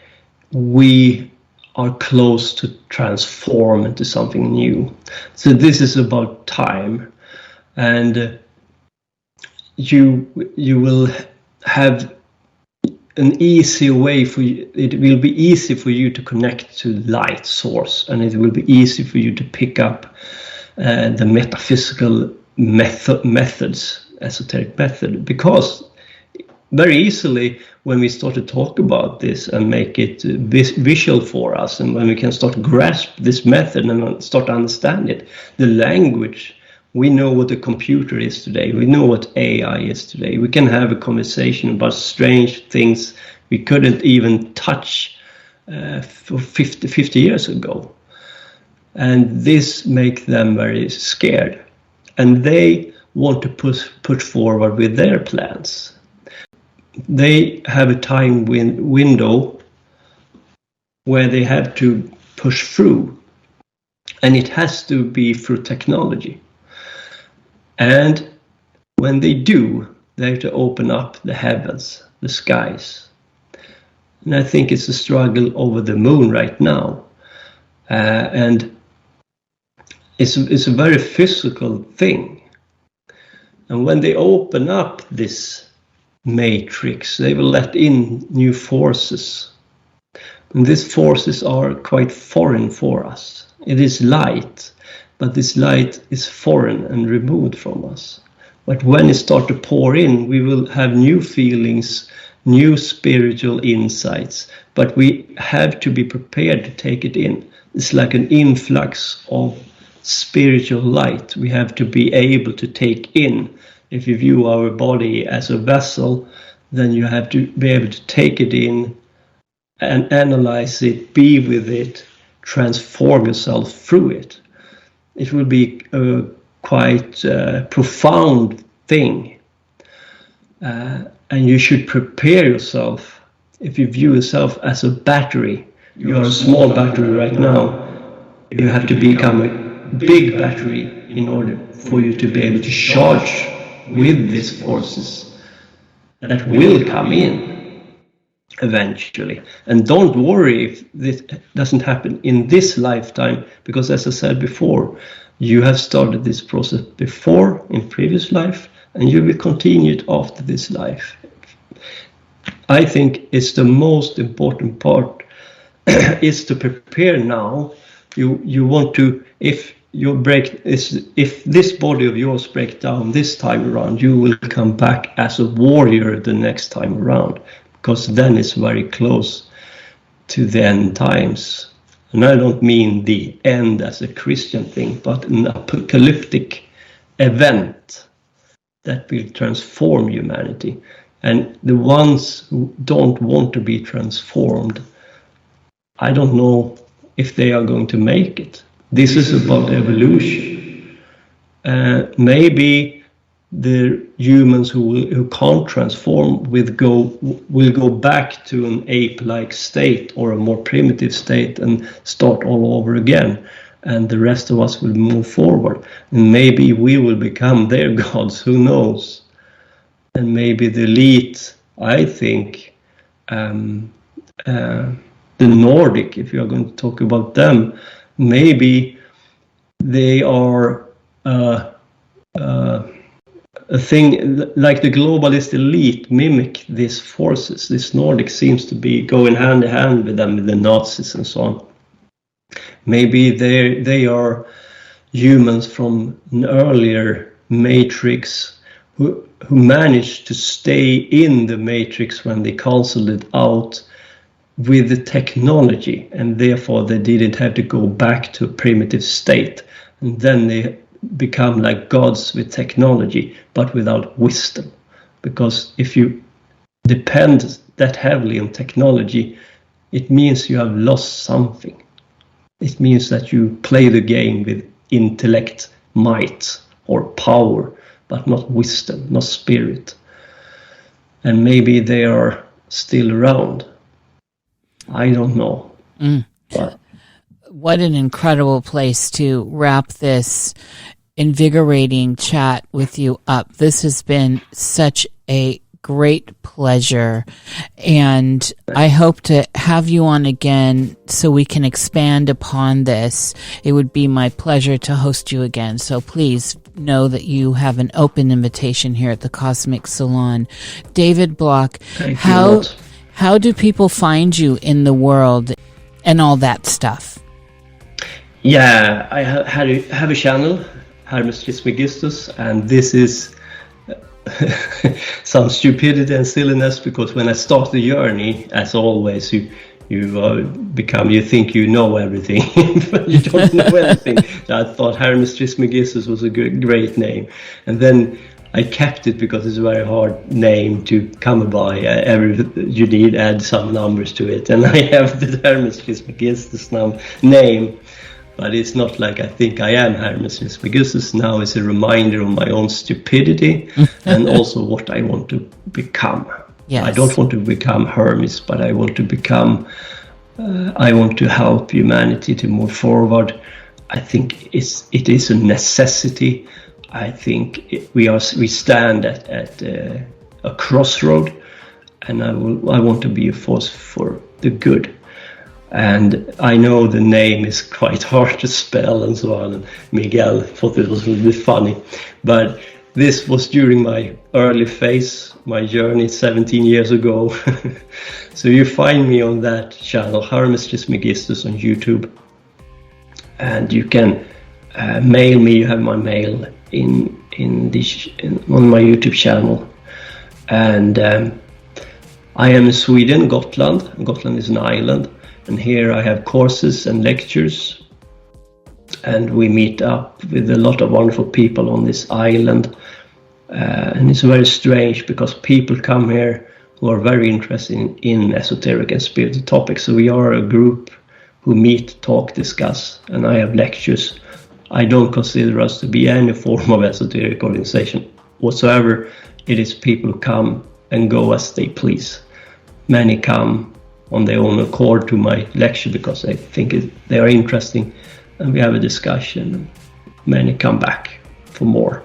we are close to transform into something new. So this is about time, and you will have an easy way for you. It will be easy for you to connect to light source, and it will be easy for you to pick up the metaphysical methods, esoteric method, because very easily when we start to talk about this and make it visual for us, and when we can start to grasp this method and start to understand it, the language, we know what a computer is today, we know what AI is today, we can have a conversation about strange things we couldn't even touch for 50 years ago. And this makes them very scared, and they want to put forward with their plans. They have a time window where they have to push through, and it has to be through technology. And when they do, they have to open up the heavens, the skies. And I think it's a struggle over the moon right now. And it's a very physical thing. And when they open up this matrix, they will let in new forces. And these forces are quite foreign for us. It is light, but this light is foreign and removed from us. But when it starts to pour in, we will have new feelings, new spiritual insights. But we have to be prepared to take it in. It's like an influx of spiritual light we have to be able to take in. If you view our body as a vessel, then you have to be able to take it in and analyze it, be with it, transform yourself through it. It will be a quite profound thing. And you should prepare yourself. If you view yourself as a battery, you're a small battery right now, you have to become a big battery in order for you to be able to charge with these forces that will come in eventually. And don't worry if this doesn't happen in this lifetime, because as I said before, you have started this process before in previous life, and you will continue it after this life. I think it's the most important part is to prepare now. You want to, if this body of yours breaks down this time around, you will come back as a warrior the next time around, because then it's very close to the end times. And I don't mean the end as a Christian thing, but an apocalyptic event that will transform humanity. And the ones who don't want to be transformed, I don't know if they are going to make it. This is about evolution. Maybe the humans who can't transform will go back to an ape-like state or a more primitive state and start all over again. And the rest of us will move forward. And maybe we will become their gods, who knows? And maybe the elite, I think, the Nordic, if you are going to talk about them, maybe they are a thing like the globalist elite mimic these forces. This Nordic seems to be going hand in hand with them, with the Nazis and so on. Maybe they are humans from an earlier matrix who managed to stay in the matrix when they cancelled it out with the technology, and therefore they didn't have to go back to a primitive state. And then they become like gods with technology, but without wisdom. Because if you depend that heavily on technology, it means you have lost something. It means that you play the game with intellect, might, or power, but not wisdom, not spirit. And maybe they are still around. I don't know. But what an incredible place to wrap this invigorating chat with you up. This has been such a great pleasure, and I hope to have you on again so we can expand upon this. It would be my pleasure to host you again, so please know that you have an open invitation here at the Cosmic Salon. David Block, how do people find you in the world and all that stuff? Yeah, I have a channel, Hermes Trismegistus, and this is some stupidity and silliness, because when I start the journey, as always, you think you know everything, but you don't know anything. So I thought Hermes Trismegistus was a great name, and then I kept it because it's a very hard name to come by. You need add some numbers to it, and I have the Hermes Trismegistus name. But it's not like I think I am Hermes Trismegistus. Now it's a reminder of my own stupidity and also what I want to become. Yes. I don't want to become Hermes, but I want to become, I want to help humanity to move forward. I think it is a necessity. I think we stand at a crossroad, and I want to be a force for the good. And I know the name is quite hard to spell and so on, and Miguel thought it was a little bit funny. But this was during my early phase, my journey 17 years ago. So you find me on that channel, Hermes Trismegistus on YouTube. And you can mail me, you have my mail on my YouTube channel. And I am in Sweden, Gotland. Gotland is an island. And here I have courses and lectures, and we meet up with a lot of wonderful people on this island. And it's very strange because people come here who are very interested in esoteric and spiritual topics. So we are a group who meet, talk, discuss, and I have lectures. I don't consider us to be any form of esoteric organization whatsoever. It is people who come and go as they please. Many come on their own accord to my lecture because they think they are interesting, and we have a discussion. Many come back for more.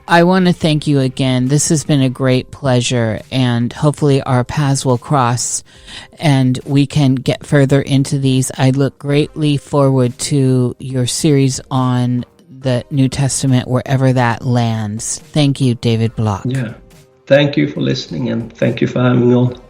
I want to thank you again. This has been a great pleasure, and hopefully our paths will cross and we can get further into these. I look greatly forward to your series on the New Testament, wherever that lands. Thank you, David Block. Yeah. Thank you for listening, and thank you for having me on.